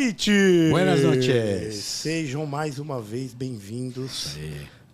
noite! Buenas noches! Sejam mais uma vez bem-vindos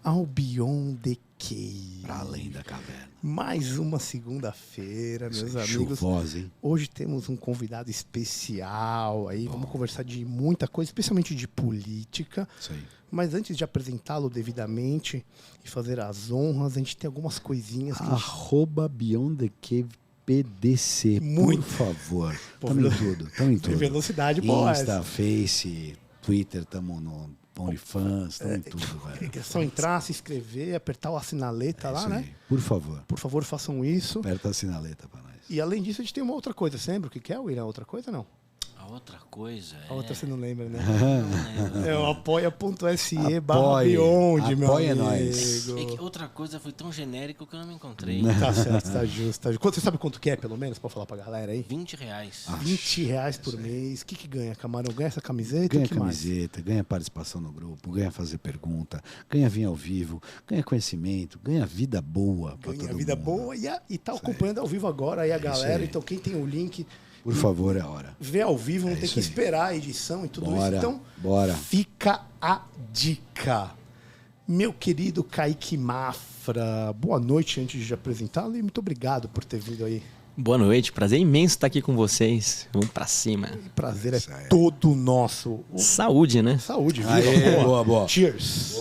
ao Beyond the Cave. Para além da caverna. Mais uma segunda-feira, meus amigos. Chuvosa, hein? Hoje temos um convidado especial aí. Vamos conversar de muita coisa, especialmente de política. Isso aí. Mas antes de apresentá-lo devidamente e fazer as honras, a gente tem algumas coisinhas que Arroba Beyond the Cave PDC, Muito. por favor. Pô, Tamo em tudo, tamo em tem tudo. velocidade boa. Insta, Face, Twitter, tamo no OnlyFans, tamo em tudo, velho. É só entrar, se inscrever, apertar o assinaleta lá, Isso né? aí. Por favor, Por favor, façam isso. aperta a sinaleta pra nós. E além disso, a gente tem uma outra coisa. Você lembra o que é, William? Outra coisa, não? A outra coisa A outra você não lembra, né? Não lembro. É o apoia.se Apoie. /Beyond, meu Apoia amigo. nós. É que outra coisa foi tão genérico que eu não me encontrei. Tá certo, tá justo. Tá justo. Você sabe quanto que é, pelo menos? Pode falar pra galera aí? R$20. R$20 por mês. O que ganha, Camarão? Ganha essa camiseta? Ganha que mais? camiseta, ganha participação no grupo, ganha fazer pergunta, ganha vir ao vivo, ganha conhecimento, ganha vida boa pra Ganha todo vida mundo. boa e tá acompanhando ao vivo agora aí a galera. aí. Então quem tem o link... Por favor, é a hora. Ver ao vivo, não tem isso que aí. esperar a edição e tudo Bora, isso. Então, bora. fica a dica. Meu querido Kaique Mafra, boa noite antes de apresentá-lo e muito obrigado por ter vindo aí. Boa noite, prazer imenso estar aqui com vocês. Vamos pra cima. O prazer Isso é aí. todo nosso. Saúde, né? Saúde, viva. Aê, boa. Cheers.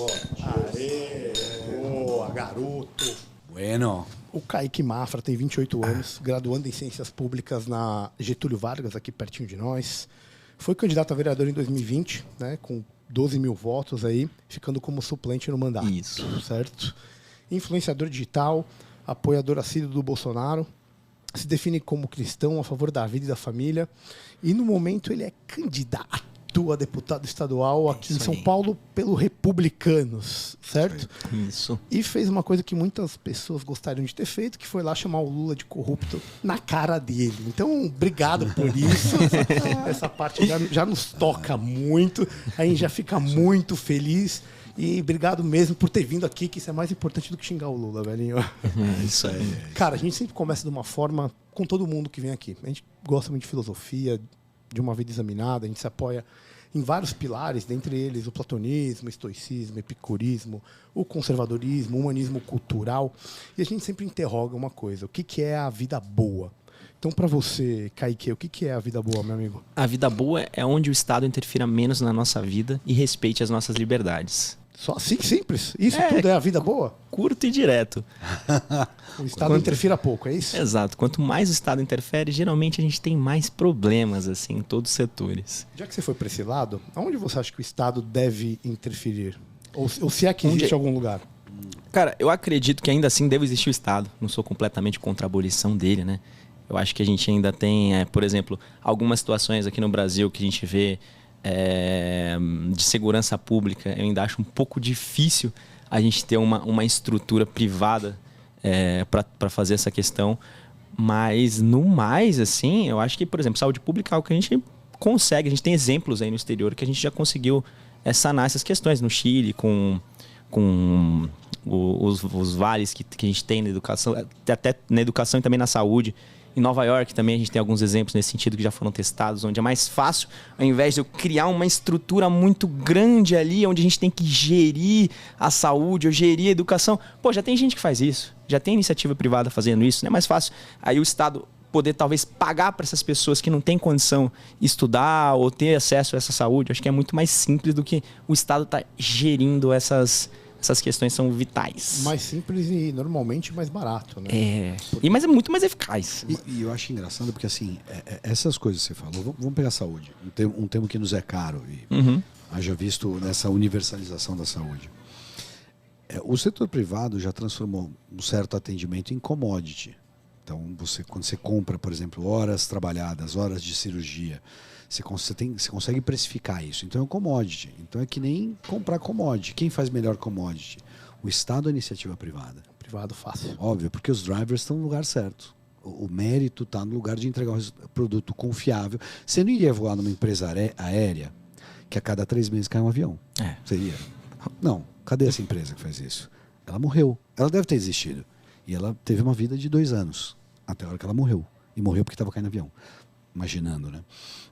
Aê, boa, garoto. Bueno. O Kaique Mafra tem 28 anos, graduando em Ciências Públicas na Getúlio Vargas, aqui pertinho de nós. Foi candidato a vereador em 2020, né, com 12 mil votos aí, ficando como suplente no mandato. Isso. Certo? Influenciador digital, apoiador assíduo do Bolsonaro, se define como cristão a favor da vida e da família. E no momento ele é candidato a deputado estadual aqui em Isso São aí. Paulo pelo Republicanos, certo? Isso. E fez uma coisa que muitas pessoas gostariam de ter feito, que foi lá chamar o Lula de corrupto na cara dele. Então, obrigado por isso. Essa parte já nos toca muito. A gente já fica muito feliz. E obrigado mesmo por ter vindo aqui, que isso é mais importante do que xingar o Lula, velhinho. Isso aí. Cara, a gente sempre começa de uma forma com todo mundo que vem aqui. A gente gosta muito de filosofia, de uma vida examinada, a gente se apoia em vários pilares, dentre eles o platonismo, o estoicismo, o epicurismo, o conservadorismo, o humanismo cultural. E a gente sempre interroga uma coisa: o que é a vida boa? Então, para você, Kaique, o que é a vida boa, meu amigo? A vida boa é onde o Estado interfira menos na nossa vida e respeite as nossas liberdades. Só assim simples? Isso tudo é a vida boa? Curto e direto. O Estado interfira pouco, é isso? Exato. Quanto mais o Estado interfere, geralmente a gente tem mais problemas, assim, em todos os setores. Já que você foi para esse lado, aonde você acha que o Estado deve interferir? Ou se é que existe algum lugar? Cara, eu acredito que ainda assim deve existir o Estado. Não sou completamente contra a abolição dele, né? Eu acho que a gente ainda tem, por exemplo, algumas situações aqui no Brasil que a gente vê de segurança pública. Eu ainda acho um pouco difícil a gente ter uma estrutura privada para fazer essa questão. Mas, no mais, assim, eu acho que, por exemplo, saúde pública é algo que a gente consegue. A gente tem exemplos aí no exterior que a gente já conseguiu sanar essas questões. No Chile, com os vales que a gente tem na educação, até na educação e também na saúde. Em Nova York também a gente tem alguns exemplos nesse sentido que já foram testados, onde é mais fácil, ao invés de eu criar uma estrutura muito grande ali, onde a gente tem que gerir a saúde ou gerir a educação. Pô, já tem gente que faz isso, já tem iniciativa privada fazendo isso, não é mais fácil aí o Estado poder talvez pagar para essas pessoas que não têm condição estudar ou ter acesso a essa saúde. Acho que é muito mais simples do que o Estado estar gerindo essas questões, são vitais. Mais simples e normalmente mais barato, né? Mas é muito mais eficaz. E eu acho engraçado porque, assim, essas coisas que você falou, vamos pegar saúde, um termo que nos é caro e haja visto nessa universalização da saúde. O setor privado já transformou um certo atendimento em commodity. Então, quando você compra, por exemplo, horas trabalhadas, horas de cirurgia, você consegue precificar isso. Então é um commodity. Então é que nem comprar commodity. Quem faz melhor commodity? O Estado ou a iniciativa privada? Privado fácil. Óbvio, porque os drivers estão no lugar certo. O mérito está no lugar de entregar um produto confiável. Você não iria voar numa empresa aérea que a cada 3 meses cai um avião. Você iria? Não. Cadê essa empresa que faz isso? Ela morreu. Ela deve ter existido. E ela teve uma vida de 2 anos. Até a hora que ela morreu. E morreu porque estava caindo avião. imaginando, né?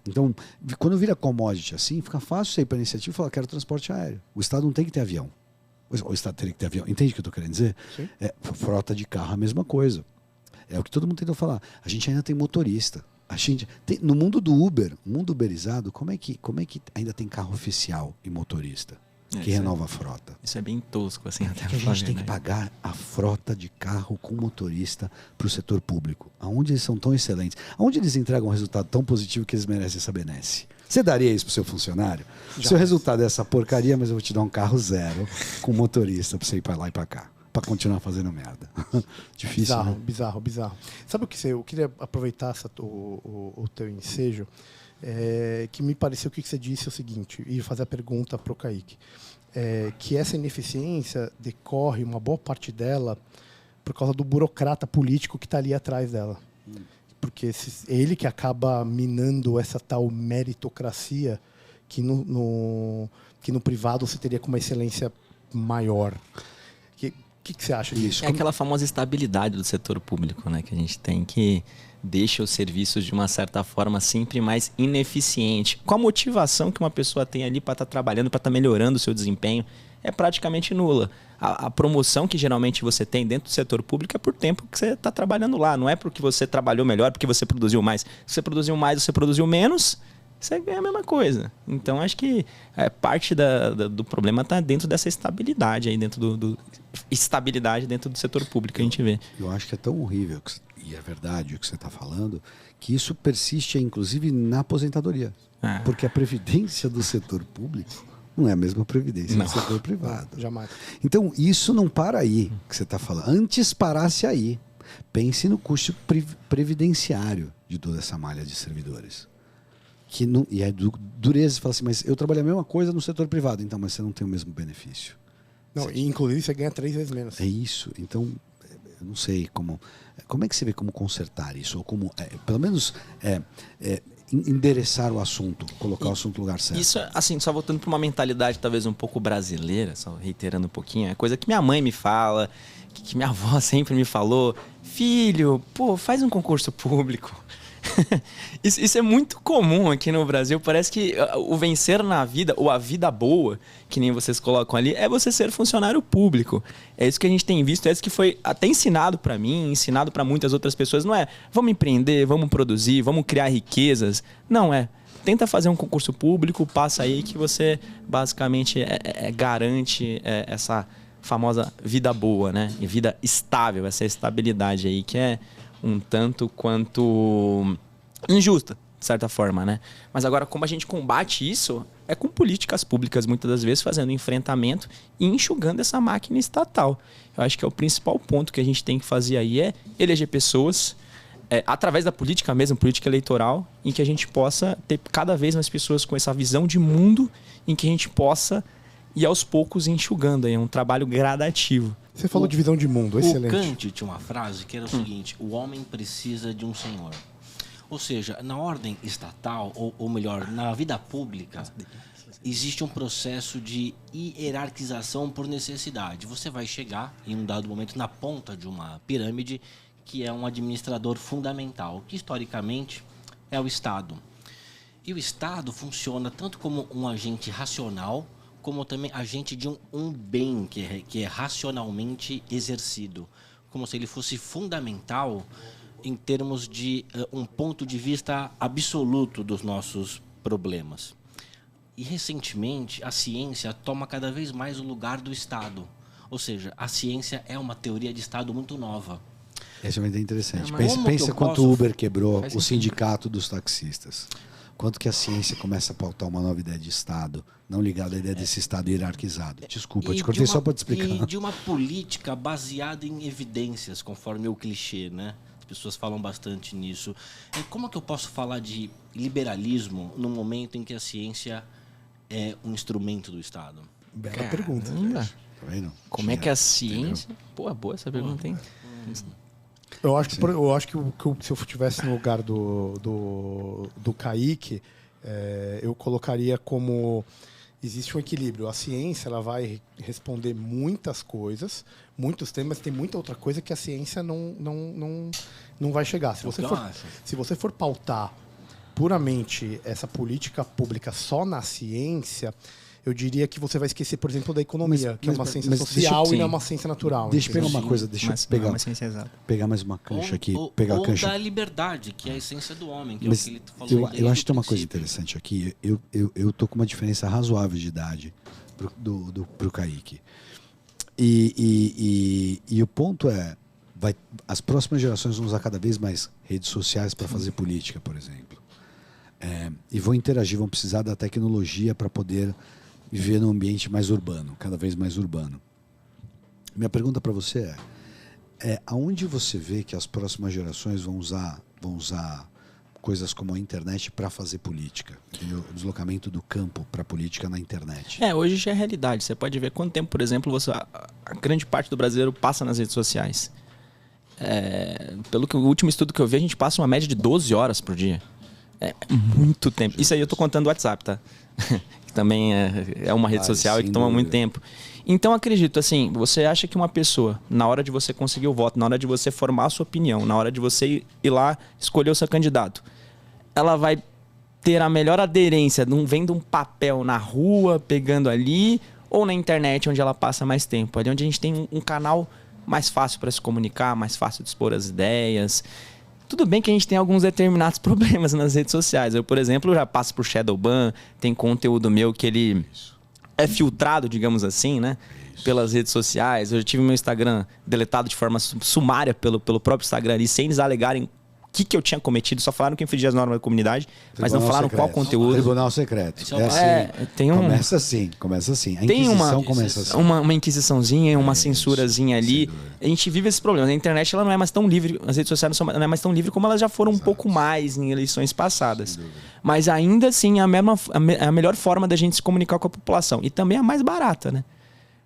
Então, quando vira commodity assim, fica fácil você ir para a iniciativa e falar, quero transporte aéreo. O Estado não tem que ter avião. O Estado teria que ter avião. Entende o que eu estou querendo dizer? Sim. Frota de carro é a mesma coisa. É o que todo mundo tentou falar. A gente ainda tem motorista. No mundo do Uber, mundo uberizado, como é que ainda tem carro oficial e motorista que renova a frota? Isso é bem tosco, assim, até Que a gente tem que pagar a frota de carro com motorista para o setor público. Aonde eles são tão excelentes? Aonde eles entregam um resultado tão positivo que eles merecem essa benesse? Você daria isso para o seu funcionário? Seu resultado é essa porcaria, mas eu vou te dar um carro zero com motorista para você ir para lá e para cá. Para continuar fazendo merda. Difícil, bizarro, né? bizarro. Sabe o que eu queria aproveitar o teu ensejo, que me pareceu que você disse o seguinte, e fazer a pergunta para o Kaique, que essa ineficiência decorre, uma boa parte dela, por causa do burocrata político que está ali atrás dela. Porque é ele que acaba minando essa tal meritocracia que no privado você teria com uma excelência maior. O que você acha disso? É aquela famosa estabilidade do setor público, né? Que a gente tem, que deixa os serviços de uma certa forma sempre mais ineficiente. Com a motivação que uma pessoa tem ali para estar trabalhando, para estar melhorando o seu desempenho, é praticamente nula. A promoção que geralmente você tem dentro do setor público é por tempo que você está trabalhando lá. Não é porque você trabalhou melhor, porque você produziu mais. Se você produziu mais, você produziu menos, você ganha a mesma coisa. Então, acho que parte do problema está dentro dessa estabilidade aí, estabilidade dentro do setor público que a gente vê. Eu acho que é tão horrível, e é verdade o que você está falando, que isso persiste, inclusive, na aposentadoria. Porque a previdência do setor público não é a mesma previdência do setor privado. Jamais. Então, isso não para aí que você está falando. Antes parasse aí. Pense no custo previdenciário de toda essa malha de servidores. Que não, e é dureza de falar assim, mas eu trabalho a mesma coisa no setor privado, então, mas você não tem o mesmo benefício. Não, e inclusive você ganha 3 vezes menos. É isso. Então, eu não sei como é que você vê como consertar isso, ou como, pelo menos, endereçar o assunto, colocar o assunto no lugar certo. Isso, assim, só voltando para uma mentalidade talvez um pouco brasileira, só reiterando um pouquinho, é coisa que minha mãe me fala, que minha avó sempre me falou, filho, faz um concurso público. Isso é muito comum aqui no Brasil. Parece que o vencer na vida, ou a vida boa, que nem vocês colocam ali, é você ser funcionário público. É isso que a gente tem visto, é isso que foi até ensinado para mim, ensinado para muitas outras pessoas. Não é vamos empreender, vamos produzir, vamos criar riquezas. Não, tenta fazer um concurso público, passa aí que você basicamente garante essa famosa vida boa, né? E vida estável, essa estabilidade aí que é um tanto quanto injusta, de certa forma, né? Mas agora, como a gente combate isso, é com políticas públicas, muitas das vezes, fazendo enfrentamento e enxugando essa máquina estatal. Eu acho que é o principal ponto que a gente tem que fazer aí, é eleger pessoas, através da política mesmo, política eleitoral, em que a gente possa ter cada vez mais pessoas com essa visão de mundo, em que a gente possa ir aos poucos enxugando. É um trabalho gradativo. Você falou de visão de mundo, excelente. O Kant tinha uma frase que era o seguinte: o homem precisa de um senhor. Ou seja, na ordem estatal, ou melhor, na vida pública, existe um processo de hierarquização por necessidade. Você vai chegar, em um dado momento, na ponta de uma pirâmide, que é um administrador fundamental, que historicamente é o Estado. E o Estado funciona tanto como um agente racional, como também agente de um bem que é racionalmente exercido, como se ele fosse fundamental em termos de um ponto de vista absoluto dos nossos problemas. E recentemente a ciência toma cada vez mais o lugar do Estado, ou seja, a ciência é uma teoria de Estado muito nova. Essa é uma ideia interessante. Mas Pensa quanto o Uber quebrou o sindicato dos taxistas. Quanto que a ciência começa a pautar uma nova ideia de Estado, não ligada à ideia desse Estado hierarquizado. Desculpa, eu te cortei só para te explicar. E de uma política baseada em evidências, conforme o clichê, né? As pessoas falam bastante nisso. Como é que eu posso falar de liberalismo no momento em que a ciência é um instrumento do Estado? Bela pergunta. Tá vendo? Como é que a ciência... Pô, boa essa pergunta, hein? Eu acho que se eu estivesse no lugar do Kaique, eu colocaria como existe um equilíbrio. A ciência ela vai responder muitas coisas, muitos temas, tem muita outra coisa que a ciência não vai chegar. Se você for pautar puramente essa política pública só na ciência, eu diria que você vai esquecer, por exemplo, da economia, que é uma ciência social e não é uma ciência natural. Deixa eu pegar uma coisa, pegar mais uma cancha aqui. Pegar a cancha. Da liberdade, que é a essência do homem, que mas é o que ele falou. Eu acho que tem uma coisa interessante aqui. Eu tô com uma diferença razoável de idade pro Kaique. E o ponto é, as próximas gerações vão usar cada vez mais redes sociais para fazer política, por exemplo. E vão interagir, vão precisar da tecnologia para poder viver num ambiente mais urbano, cada vez mais urbano. Minha pergunta para você aonde você vê que as próximas gerações vão usar coisas como a internet para fazer política? O deslocamento do campo para a política na internet. Hoje já é realidade. Você pode ver quanto tempo, por exemplo, a grande parte do brasileiro passa nas redes sociais. Pelo que o último estudo que eu vi, a gente passa uma média de 12 horas por dia. É muito tempo. Isso aí eu tô contando o WhatsApp, tá? Que também é uma rede social e que toma muito tempo. Então, acredito, assim, você acha que uma pessoa, na hora de você conseguir o voto, na hora de você formar a sua opinião, na hora de você ir lá escolher o seu candidato, ela vai ter a melhor aderência vendo um papel na rua, pegando ali, ou na internet, onde ela passa mais tempo? Ali onde a gente tem um canal mais fácil para se comunicar, mais fácil de expor as ideias. Tudo bem que a gente tem alguns determinados problemas nas redes sociais. Eu, por exemplo, já passo por Shadowban, tem conteúdo meu que ele é filtrado, digamos assim, né? Pelas redes sociais. Eu já tive meu Instagram deletado de forma sumária pelo próprio Instagram ali, sem eles alegarem o que eu tinha cometido. Só falaram que infringia as normas da comunidade, mas não falaram qual conteúdo. Tribunal secreto. Começa assim. A Inquisição começa assim. Uma inquisiçãozinha, uma censurazinha ali. A gente vive esse problema. A internet ela não é mais tão livre, as redes sociais não é mais tão livre como elas já foram um pouco mais em eleições passadas. Mas ainda assim é a melhor forma da gente se comunicar com a população. E também é a mais barata, né?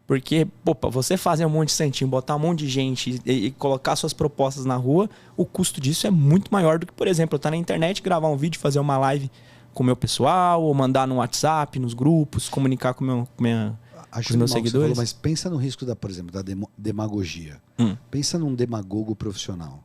Porque, você fazer um monte de santinho, botar um monte de gente e colocar suas propostas na rua, o custo disso é muito maior do que, por exemplo, eu estar na internet, gravar um vídeo, fazer uma live com o meu pessoal, ou mandar no WhatsApp, nos grupos, comunicar com os meus seguidores. Falou, mas pensa no risco por exemplo, da demagogia. Pensa num demagogo profissional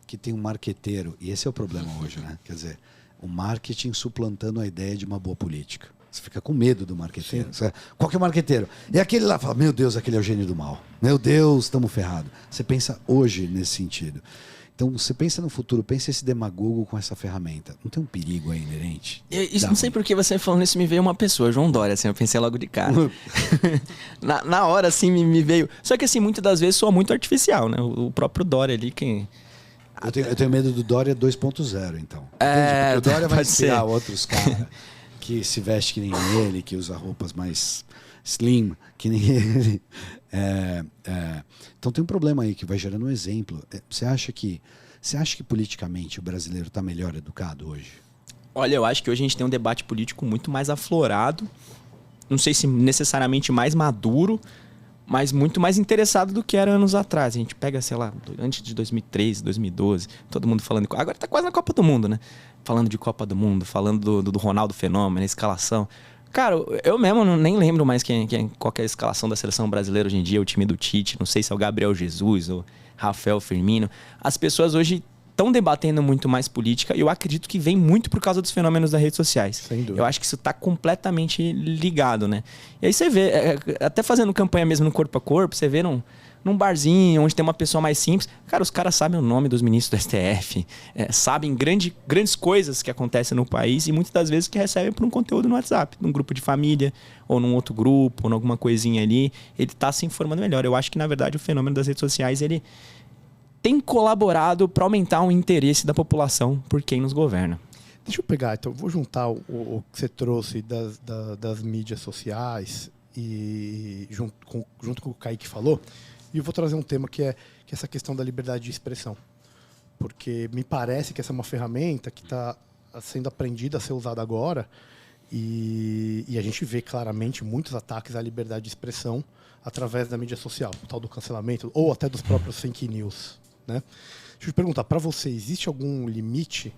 que tem um marqueteiro, e esse é o problema hoje, né? Quer dizer, o marketing suplantando a ideia de uma boa política. Você fica com medo do marqueteiro. Qual que é o marqueteiro? E aquele lá fala, meu Deus, aquele é o gênio do mal. Meu Deus, estamos ferrados. Você pensa hoje nesse sentido. Então, você pensa no futuro, pensa esse demagogo com essa ferramenta. Não tem um perigo aí inerente? Não sei por que você falando isso, me veio uma pessoa, João Dória, assim, eu pensei logo de cara. na hora, assim, me veio... Só que, assim, muitas das vezes soa muito artificial, né? O próprio Dória ali, quem... Eu tenho medo do Dória 2.0, então. Porque o Dória vai inspirar outros caras que se veste que nem ele, que usa roupas mais slim, que nem ele. Então tem um problema aí que vai gerando um exemplo. Você acha que politicamente o brasileiro está melhor educado hoje? Olha, eu acho que hoje a gente tem um debate político muito mais aflorado, não sei se necessariamente mais maduro, mas muito mais interessado do que era anos atrás. A gente pega, sei lá, antes de 2013, 2012, todo mundo falando... Agora tá quase na Copa do Mundo, né? Falando de Copa do Mundo, falando do Ronaldo Fenômeno, escalação. Cara, eu mesmo nem lembro mais qual que é a escalação da seleção brasileira hoje em dia, o time do Tite, não sei se é o Gabriel Jesus ou Rafael Firmino. As pessoas hoje estão debatendo muito mais política e eu acredito que vem muito por causa dos fenômenos das redes sociais. Sem dúvida. Eu acho que isso está completamente ligado, né? E aí você vê, até fazendo campanha mesmo no corpo a corpo, você vê num barzinho onde tem uma pessoa mais simples, cara, os caras sabem o nome dos ministros do STF, sabem grandes coisas que acontecem no país e muitas das vezes que recebem por um conteúdo no WhatsApp, num grupo de família ou num outro grupo, ou numa coisinha ali, ele está se informando melhor. Eu acho que, na verdade, o fenômeno das redes sociais, ele tem colaborado para aumentar o interesse da população por quem nos governa. Deixa eu pegar, então, vou juntar o que você trouxe das mídias sociais e junto com o que o Kaique falou, e eu vou trazer um tema que é essa questão da liberdade de expressão. Porque me parece que essa é uma ferramenta que está sendo aprendida a ser usada agora e a gente vê claramente muitos ataques à liberdade de expressão através da mídia social, o tal do cancelamento, ou até dos próprios fake news, né? Deixa eu te perguntar, para você, existe algum limite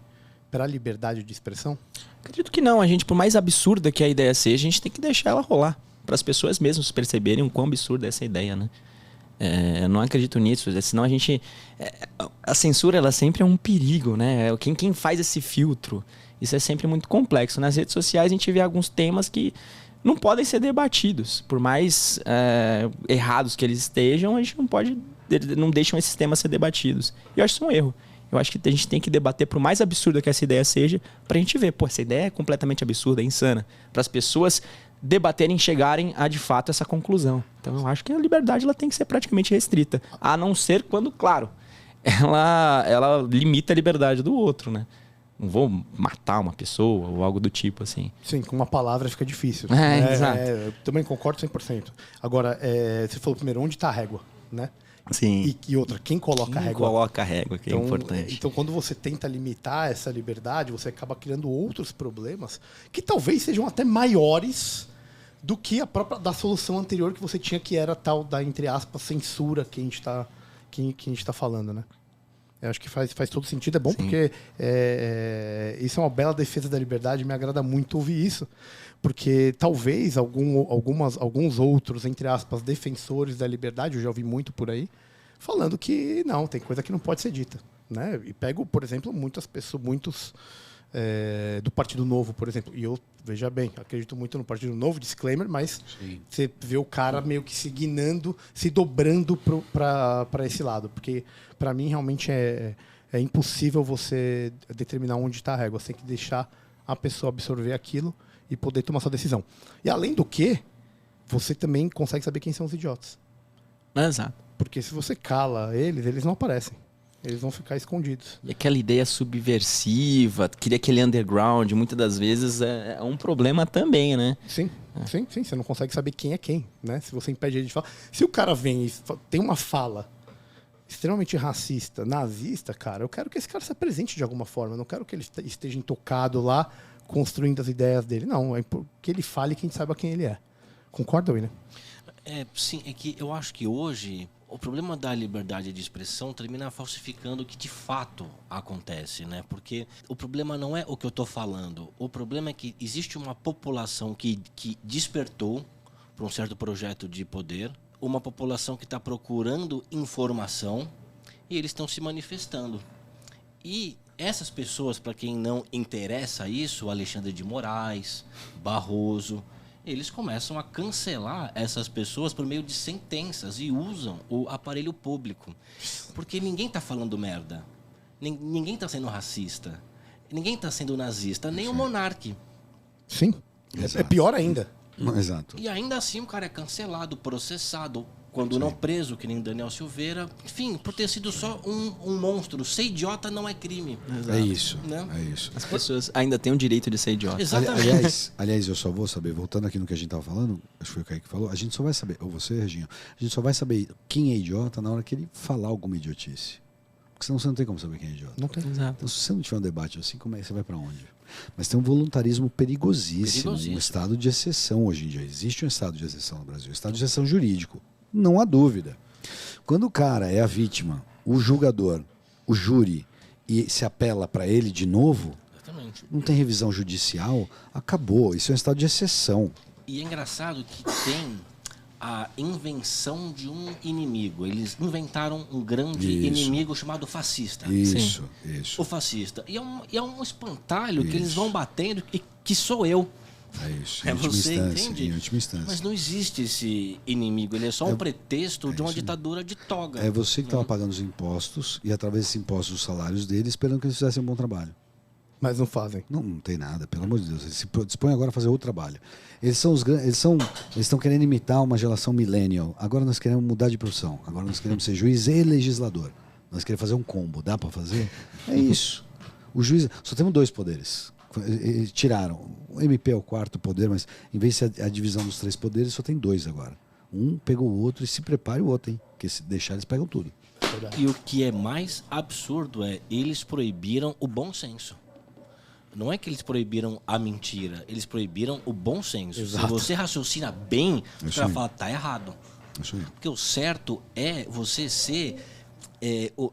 para a liberdade de expressão? Acredito que não. A gente, por mais absurda que a ideia seja, a gente tem que deixar ela rolar, para as pessoas mesmas perceberem o quão absurda é essa ideia, né? Eu não acredito nisso, senão a gente... A censura, ela sempre é um perigo, né? Quem faz esse filtro Isso é sempre muito complexo. Nas redes sociais a gente vê alguns temas que não podem ser debatidos. Por mais errados que eles estejam, a gente não deixam esses temas ser debatidos. E eu acho isso um erro. Eu acho que a gente tem que debater, por mais absurda que essa ideia seja, pra gente ver, pô, essa ideia é completamente absurda, é insana. Para as pessoas debaterem e chegarem a, de fato, essa conclusão. Então eu acho que a liberdade ela tem que ser praticamente restrita. A não ser quando, claro, ela limita a liberdade do outro, né? Não vou matar uma pessoa ou algo do tipo, assim. Sim, com uma palavra fica difícil. Exato. Eu também concordo 100%. Agora, você falou primeiro, onde está a régua, né? Sim. E outra, quem coloca a régua? Coloca a régua, que então, é importante. Então, quando você tenta limitar essa liberdade, você acaba criando outros problemas que talvez sejam até maiores do que a própria da solução anterior que você tinha, que era tal da, entre aspas, censura que a gente está falando, né? Eu acho que faz todo sentido. É bom. Sim. Porque isso é uma bela defesa da liberdade. Me agrada muito ouvir isso. Porque talvez alguns outros, entre aspas, defensores da liberdade, eu já ouvi muito por aí, falando que não, tem coisa que não pode ser dita, né? E pego, por exemplo, muitas pessoas, do Partido Novo, por exemplo. E eu, veja bem, acredito muito no Partido Novo, disclaimer, mas sim, você vê o cara meio que se guinando, se dobrando para esse lado. Porque, para mim, realmente é impossível você determinar onde está a régua. Você tem que deixar a pessoa absorver aquilo e poder tomar sua decisão. E, além do que, você também consegue saber quem são os idiotas. Exato. Porque se você cala eles não aparecem. Eles vão ficar escondidos. E aquela ideia subversiva, queria aquele underground, muitas das vezes é um problema também, né? Sim, sim. Você não consegue saber quem é quem, né? Se você impede ele de falar. Se o cara vem e tem uma fala extremamente racista, nazista, cara, eu quero que esse cara se apresente de alguma forma. Eu não quero que ele esteja intocado lá, construindo as ideias dele. Não, é que ele fale e que a gente saiba quem ele é. Concorda, William? Sim, é que eu acho que hoje o problema da liberdade de expressão termina falsificando o que de fato acontece, né? Porque o problema não é o que eu estou falando. O problema é que existe uma população que despertou para um certo projeto de poder, uma população que está procurando informação e eles estão se manifestando. E essas pessoas, para quem não interessa isso, Alexandre de Moraes, Barroso, eles começam a cancelar essas pessoas por meio de sentenças e usam o aparelho público. Porque ninguém está falando merda. Ninguém está sendo racista. Ninguém está sendo nazista. Nem o monarca. Sim. É pior ainda. Exato. E ainda assim o cara é cancelado, processado. Quando não preso, que nem Daniel Silveira. Enfim, por ter sido só um monstro. Ser idiota não é crime. Exato. É isso. Né? É isso. As pessoas ainda têm o direito de ser idiota. Exatamente. Aliás, eu só vou saber, voltando aqui no que a gente estava falando, acho que foi o Kaique que falou, a gente só vai saber, ou você, Reginho, a gente só vai saber quem é idiota na hora que ele falar alguma idiotice. Porque senão você não tem como saber quem é idiota. Não tem. Exato. Então, se você não tiver um debate assim, como é que você vai para onde? Mas tem um voluntarismo perigosíssimo, um estado de exceção hoje em dia. Existe um estado de exceção no Brasil, um estado de exceção jurídico. Não há dúvida. Quando o cara é a vítima, o julgador, o júri, e se apela para ele de novo, Exatamente. Não tem revisão judicial, acabou. Isso é um estado de exceção. E é engraçado que tem a invenção de um inimigo. Eles inventaram um grande inimigo chamado fascista. Isso. O fascista. E é um espantalho que eles vão batendo e que sou eu. É isso. É você, entende? Em última instância. Mas não existe esse inimigo. Ele é só um pretexto de uma ditadura de toga. É você que estava pagando os impostos e através desses impostos os salários deles, esperando que eles fizessem um bom trabalho. Mas não fazem. Não tem nada, pelo amor de Deus. Eles se dispõem agora a fazer outro trabalho. Eles estão querendo imitar uma geração millennial. Agora nós queremos mudar de profissão. Agora nós queremos ser juiz e legislador. Nós queremos fazer um combo. Dá para fazer? É isso. O juiz... Só temos 2 poderes. Eles tiraram. O MP é o 4º poder, mas em vez de ser a divisão dos 3 poderes, só tem 2 agora. Um pegou o outro e se prepare o outro, hein? Porque se deixar, eles pegam tudo. E o que é mais absurdo é eles proibiram o bom senso. Não é que eles proibiram a mentira, eles proibiram o bom senso. Exato. Se você raciocina bem, você vai falar, tá errado. Porque o certo é você ser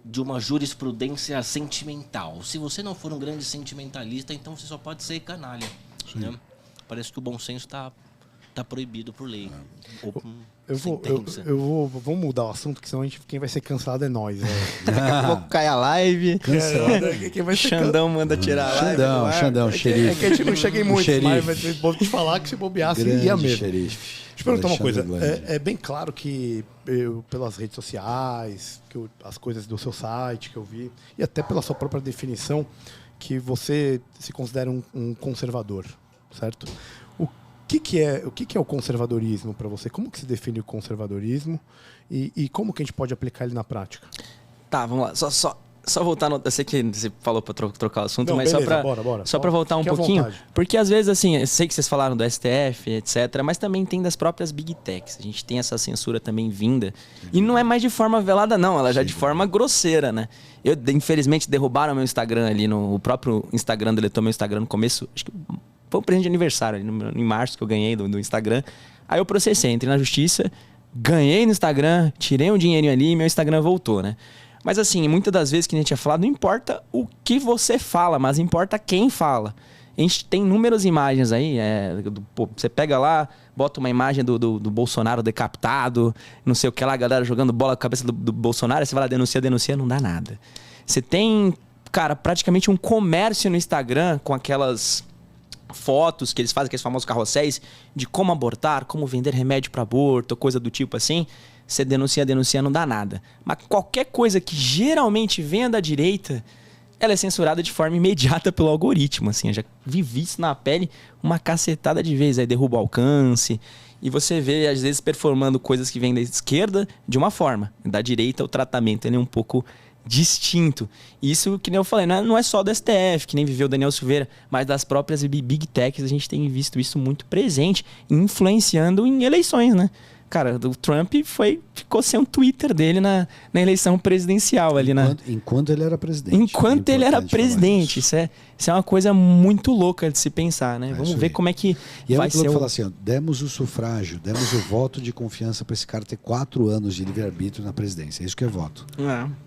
de uma jurisprudência sentimental. Se você não for um grande sentimentalista, então você só pode ser canalha. Né? Parece que o bom senso está Está proibido por lei. Vamos mudar o assunto, que senão quem vai ser cancelado é nós. Vou cair a live. Quem vai ser Xandão manda tirar a live. Xandão, xerife. É que a gente não chega em muito, mas vou te falar que se bobeasse, ia mesmo. Xerife. Deixa eu perguntar uma coisa. É bem claro que pelas redes sociais, as coisas do seu site que eu vi, e até pela sua própria definição, que você se considera um conservador, certo? O que é o conservadorismo para você? Como que se define o conservadorismo e como que a gente pode aplicar ele na prática? Tá, vamos lá. Só voltar no... Eu sei que você falou para trocar o assunto, não, mas beleza, bora. Só para voltar um pouquinho. Porque às vezes, assim, eu sei que vocês falaram do STF, etc., mas também tem das próprias Big Techs. A gente tem essa censura também vinda. E não é mais de forma velada, não. Ela já é de forma grosseira, né? Infelizmente, derrubaram meu Instagram ali. O próprio Instagram deletou meu Instagram no começo. Acho que foi um presente de aniversário, em março, que eu ganhei do Instagram. Aí eu processei, entrei na justiça, ganhei no Instagram, tirei um dinheirinho ali e meu Instagram voltou, né? Mas assim, muitas das vezes que a gente tinha falado, não importa o que você fala, mas importa quem fala. A gente tem inúmeras imagens aí, você pega lá, bota uma imagem do Bolsonaro decapitado, não sei o que lá, a galera jogando bola com a cabeça do Bolsonaro, aí você vai lá, denuncia, não dá nada. Você tem, cara, praticamente um comércio no Instagram com aquelas fotos que eles fazem, aqueles famosos carrosséis, de como abortar, como vender remédio para aborto, coisa do tipo assim. Você denuncia, não dá nada. Mas qualquer coisa que geralmente venha da direita, ela é censurada de forma imediata pelo algoritmo. Assim, eu já vivi isso na pele uma cacetada de vezes. Aí derruba o alcance. E você vê, às vezes, performando coisas que vêm da esquerda de uma forma. Da direita, o tratamento ele é um pouco distinto. Isso, que nem eu falei, não é só do STF, que nem viveu o Daniel Silveira, mas das próprias Big Techs, a gente tem visto isso muito presente, influenciando em eleições, né? Cara, o Trump ficou sem um Twitter dele na eleição presidencial ali, enquanto ele era presidente. Enquanto ele era presidente. Isso é uma coisa muito louca de se pensar, né? Vamos ver como é que vai ser. E falar assim, demos o sufrágio, demos o voto de confiança para esse cara ter 4 anos de livre-arbítrio na presidência. Isso que é voto.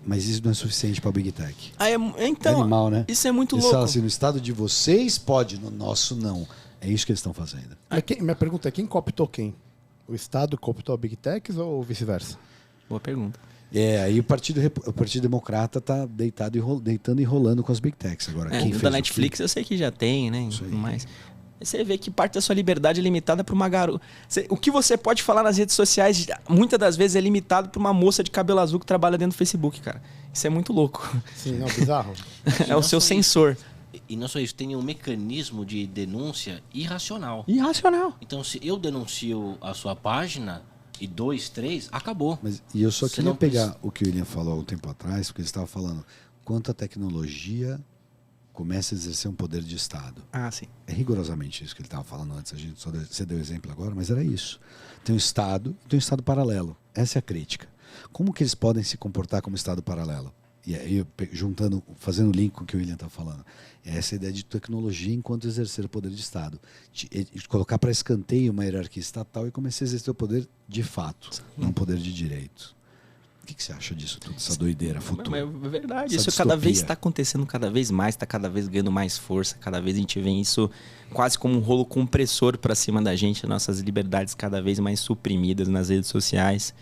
Mas isso não é suficiente para a Big Tech. Então, é animal, né? Isso é muito eles louco. Falam assim, no estado de vocês pode, no nosso não. É isso que eles estão fazendo. Minha pergunta é, quem cooptou quem? O Estado cooptou a Big Techs ou vice-versa? Boa pergunta. Aí o Partido Democrata está deitando e rolando com as Big Techs. Agora, quem fez da Netflix eu sei que já tem, né? Mas você vê que parte da sua liberdade é limitada por uma garota. O que você pode falar nas redes sociais, muitas das vezes é limitado por uma moça de cabelo azul que trabalha dentro do Facebook, cara. Isso é muito louco. Sim, bizarro. É o seu sensor. E não só isso, tem um mecanismo de denúncia irracional. Então, se eu denuncio a sua página e 2, 3, acabou. E eu só queria pegar o que o William falou há um tempo atrás, porque ele estava falando quanto a tecnologia começa a exercer um poder de Estado. Sim. É rigorosamente isso que ele estava falando antes. Você deu exemplo agora, mas era isso. Tem um Estado e tem um Estado paralelo. Essa é a crítica. Como que eles podem se comportar como Estado paralelo? E aí, fazendo o link com o que o William está falando, é essa ideia de tecnologia enquanto exercer o poder de Estado. De colocar para escanteio uma hierarquia estatal e começar a exercer o poder de fato, não poder de direito. O que você acha disso tudo, essa doideira futura? É verdade, isso cada vez está acontecendo cada vez mais, está cada vez ganhando mais força, cada vez a gente vê isso quase como um rolo compressor para cima da gente, nossas liberdades cada vez mais suprimidas nas redes sociais.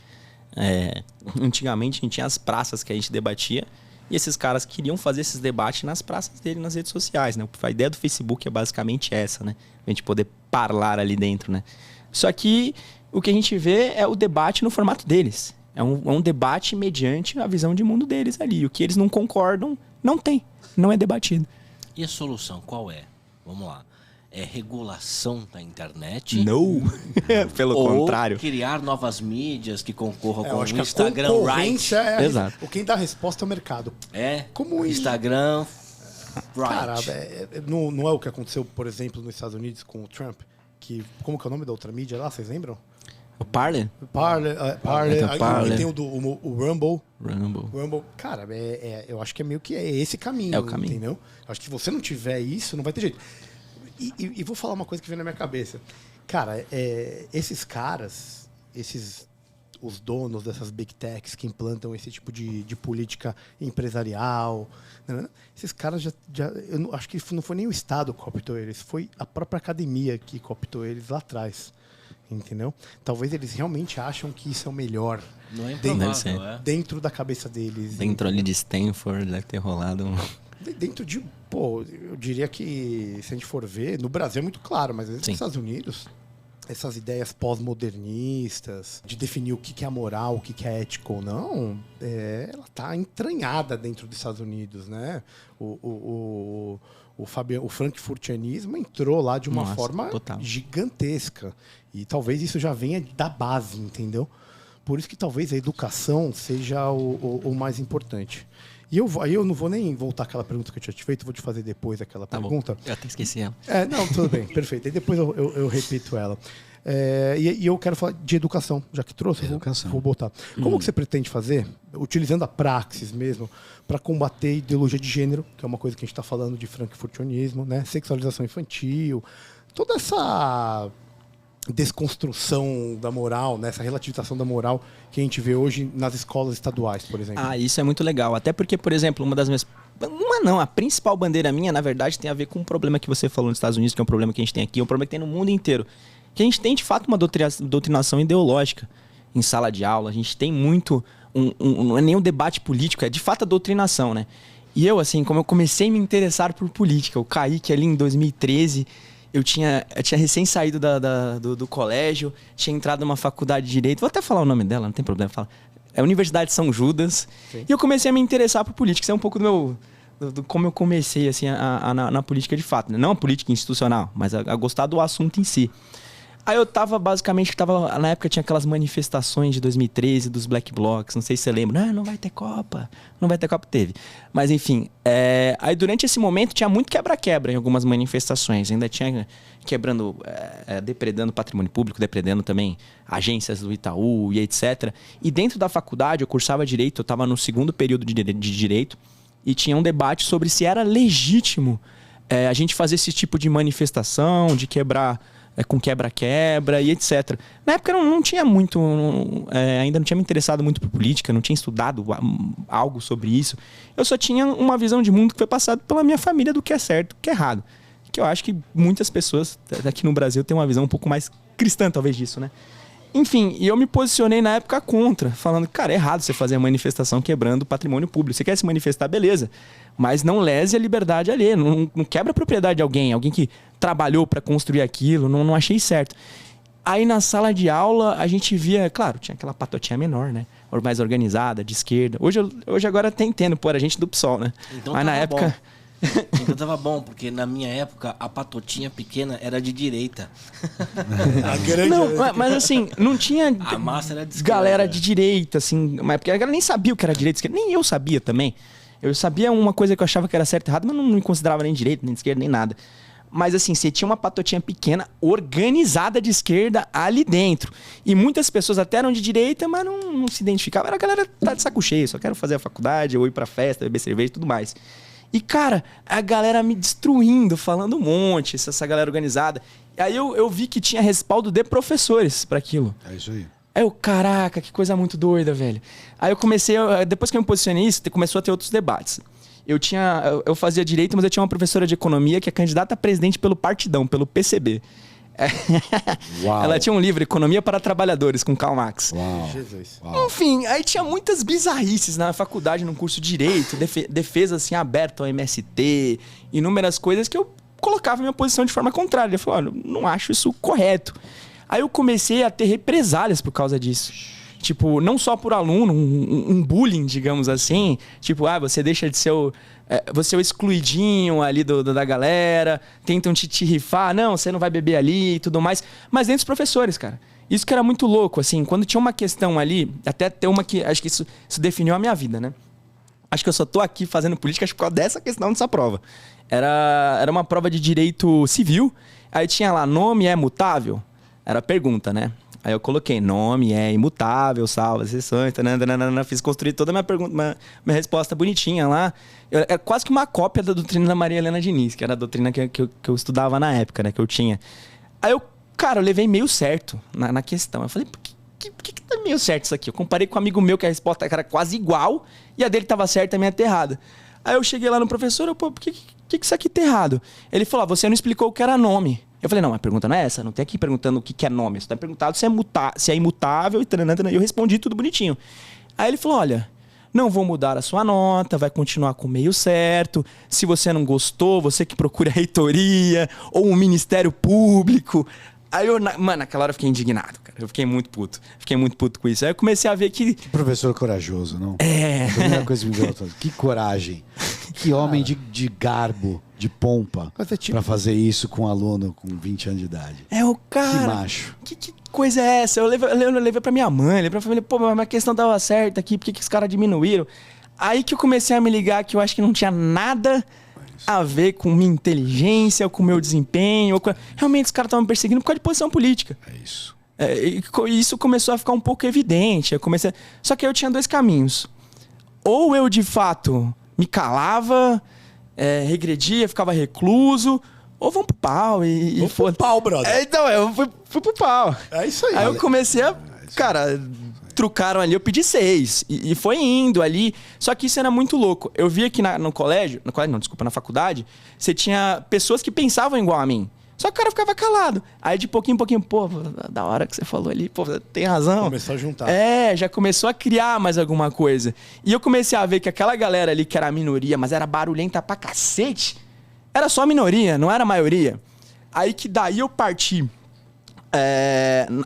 Antigamente a gente tinha as praças que a gente debatia e esses caras queriam fazer esses debates nas praças dele, nas redes sociais, né? A ideia do Facebook é basicamente essa, né? A gente poder falar ali dentro, né? Só que o que a gente vê é o debate no formato deles. É um debate mediante a visão de mundo deles ali. O que eles não concordam, não é debatido. E a solução qual é? Vamos lá. É regulação da internet? Não. Pelo contrário. Criar novas mídias que concorram com o Instagram Right. Exato. Quem dá a resposta é o mercado. Como Instagram Right. Cara, não é o que aconteceu, por exemplo, nos Estados Unidos com o Trump? Como que é o nome da outra mídia lá? Vocês lembram? O Parler? Parler. Aí tem o Rumble. Rumble. Cara, eu acho que é meio que esse caminho. É o caminho. Entendeu? Acho que se você não tiver isso, não vai ter jeito. E vou falar uma coisa que vem na minha cabeça. Cara, esses caras, os donos dessas Big Techs que implantam esse tipo de política empresarial, né? Esses caras eu acho que não foi nem o Estado que cooptou eles, foi a própria academia que cooptou eles lá atrás. entendeu? Talvez eles realmente acham que isso é o melhor. Não é Deve ser. improvável, Dentro da cabeça deles. Dentro ali de Stanford deve ter rolado um... Dentro de... Pô, eu diria que, se a gente for ver, no Brasil é muito claro, mas às vezes Sim. nos Estados Unidos, essas ideias pós-modernistas, de definir o que é moral, o que é ético ou não, ela tá entranhada dentro dos Estados Unidos, né? O frankfurtianismo entrou lá de uma Nossa, forma total. gigantesca. E talvez isso já venha da base, entendeu? Por isso que talvez a educação seja o mais importante. E aí eu não vou nem voltar àquela pergunta que eu tinha te feito, vou te fazer depois aquela pergunta. Bom. Eu até esqueci ela. Não, tudo bem, perfeito. Aí depois eu repito ela. E eu quero falar de educação, já que trouxe, Educação. vou botar. Como que você pretende fazer, utilizando a praxis mesmo, para combater a ideologia de gênero, que é uma coisa que a gente está falando de frankfurtianismo, né? Sexualização infantil, toda essa desconstrução da moral, né? Essa relativização da moral que a gente vê hoje nas escolas estaduais, por exemplo. Isso é muito legal. Até porque, por exemplo, a principal bandeira minha, na verdade, tem a ver com um problema que você falou nos Estados Unidos, que é um problema que a gente tem aqui, é um problema que tem no mundo inteiro. Que a gente tem, de fato, uma doutrinação ideológica em sala de aula. A gente tem muito... não é nem um debate político, é de fato a doutrinação, né? E eu, assim, como eu comecei a me interessar por política, eu caí que ali em 2013... Eu tinha recém saído do colégio, tinha entrado numa faculdade de Direito. Vou até falar o nome dela, não tem problema. É a Universidade de São Judas. Sim. E eu comecei a me interessar por política. Isso é um pouco do como eu comecei assim, na política de fato. Né? Não a política institucional, mas a gostar do assunto em si. Aí eu na época tinha aquelas manifestações de 2013 dos Black Blocs, não sei se você lembra. Não vai ter Copa, teve. Mas enfim, aí durante esse momento tinha muito quebra-quebra em algumas manifestações. Ainda tinha quebrando, depredando patrimônio público, depredando também agências do Itaú e etc. E dentro da faculdade, eu cursava Direito, eu estava no segundo período de Direito, e tinha um debate sobre se era legítimo a gente fazer esse tipo de manifestação, de quebrar... com quebra-quebra e etc. Na época eu não tinha muito... ainda não tinha me interessado muito por política, não tinha estudado algo sobre isso. Eu só tinha uma visão de mundo que foi passada pela minha família do que é certo e do que é errado. Que eu acho que muitas pessoas aqui no Brasil têm uma visão um pouco mais cristã, talvez, disso, né? Enfim, e eu me posicionei na época contra, falando que, cara, é errado você fazer a manifestação quebrando patrimônio público. Você quer se manifestar, beleza. Mas não lese a liberdade alheia, não quebra a propriedade de alguém que trabalhou para construir aquilo, não achei certo. Aí na sala de aula a gente via, claro, tinha aquela patotinha menor, né? Mais organizada, de esquerda. Hoje agora até entendo, pô, era gente do PSOL, né? Então mas na época... Então tava bom, porque na minha época a patotinha pequena era de direita. Não, mas assim, não tinha a massa era de esquerda, galera de direita, assim, mas porque a galera nem sabia o que era direita e esquerda, nem eu sabia também. Eu sabia uma coisa que eu achava que era certo e errado, mas não me considerava nem de direita, nem de esquerda, nem nada. Mas assim, você tinha uma patotinha pequena, organizada de esquerda ali dentro. E muitas pessoas até eram de direita, mas não se identificavam. Era a galera tá de saco cheio, só quero fazer a faculdade, ou ir pra festa, beber cerveja e tudo mais. E, cara, a galera me destruindo, falando um monte, essa galera organizada. Aí eu vi que tinha respaldo de professores para aquilo. É isso aí. Aí eu, caraca, que coisa muito doida, velho. Aí eu comecei, depois que eu me posicionei nisso, começou a ter outros debates. Eu fazia Direito, mas eu tinha uma professora de Economia que é candidata a presidente pelo Partidão, pelo PCB. Uau. Ela tinha um livro, Economia para Trabalhadores, com Karl Marx. Uau. Jesus. Uau. Enfim, aí tinha muitas bizarrices na faculdade, num curso de Direito, defesa assim, aberta ao MST, inúmeras coisas que eu colocava minha posição de forma contrária. Eu falei, olha, não acho isso correto. Aí eu comecei a ter represálias por causa disso. Tipo, não só por aluno, um bullying, digamos assim. Tipo, você deixa de ser você é o excluidinho ali da galera, tentam te rifar, não, você não vai beber ali e tudo mais. Mas dentro dos professores, cara. Isso que era muito louco, assim, quando tinha uma questão ali, até tem uma que, acho que isso definiu a minha vida, né? Acho que eu só tô aqui fazendo política acho, por causa dessa questão dessa prova. Era uma prova de direito civil, aí tinha lá, nome é mutável? Era a pergunta, né? Aí eu coloquei, nome é imutável, salva as exceções, fiz construir toda a minha pergunta, minha resposta bonitinha lá. É quase que uma cópia da doutrina da Maria Helena Diniz, que era a doutrina que eu estudava na época, né? Que eu tinha. Aí eu levei meio certo na questão. Eu falei, por que tá meio certo isso aqui? Eu comparei com um amigo meu que a resposta era quase igual e a dele tava certa e a minha tá errada. Aí eu cheguei lá no professor, por que isso aqui tá errado? Ele falou, você não explicou o que era nome. Eu falei, não, a pergunta não é essa. Não tem aqui perguntando o que é nome. Você tá perguntando se é imutável e eu respondi tudo bonitinho. Aí ele falou, olha, não vou mudar a sua nota, vai continuar com o meio certo. Se você não gostou, você que procura a reitoria ou um Ministério Público. Aí mano, naquela hora eu fiquei indignado, cara. Eu fiquei muito puto. Fiquei muito puto com isso. Aí eu comecei a ver que... Que professor corajoso, não? É. A primeira coisa que me deu, que coragem. Que homem de garbo, de pompa, pra fazer isso com um aluno com 20 anos de idade. É o cara... Que macho. Que coisa é essa? Eu levei pra minha mãe, levei pra família. Pô, mas a questão tava certa aqui, por que os caras diminuíram? Aí que eu comecei a me ligar que eu acho que não tinha nada a ver com minha inteligência, com meu desempenho. Realmente os caras estavam me perseguindo por causa de posição política. É isso. E isso começou a ficar um pouco evidente. Só que eu tinha 2 caminhos. Ou eu, de fato, me calava, regredia, ficava recluso, ou vamos pro pau e Vamos pro pau, brother. Então, eu fui pro pau. É isso aí. Aí eu comecei a... Cara, trucaram ali, eu pedi 6. E foi indo ali. Só que isso era muito louco. Eu via que no colégio... na faculdade, você tinha pessoas que pensavam igual a mim. Só que o cara ficava calado. Aí de pouquinho em pouquinho, pô, da hora que você falou ali, pô, tem razão. Começou a juntar. Já começou a criar mais alguma coisa. E eu comecei a ver que aquela galera ali que era a minoria, mas era barulhenta pra cacete, era só a minoria, não era a maioria. Aí que daí eu parti.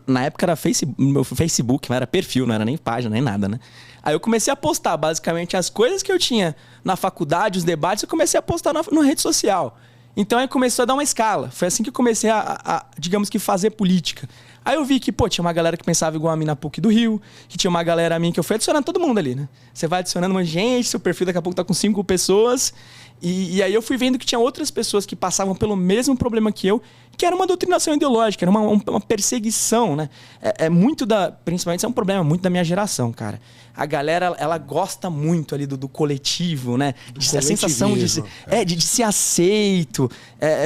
Na época era meu Facebook, não era perfil, não era nem página, nem nada, né? Aí eu comecei a postar basicamente as coisas que eu tinha na faculdade, os debates, eu comecei a postar na rede social. Então aí começou a dar uma escala. Foi assim que eu comecei a digamos que, fazer política. Aí eu vi que, pô, tinha uma galera que pensava igual a mim na PUC do Rio, que tinha uma galera a mim que eu fui adicionando todo mundo ali, né? Você vai adicionando uma gente, seu perfil daqui a pouco tá com 5 pessoas. E aí eu fui vendo que tinha outras pessoas que passavam pelo mesmo problema que eu, que era uma doutrinação ideológica, era uma perseguição, né? Principalmente isso é um problema muito da minha geração, cara. A galera, ela gosta muito ali do coletivo, né? A sensação de ser aceito,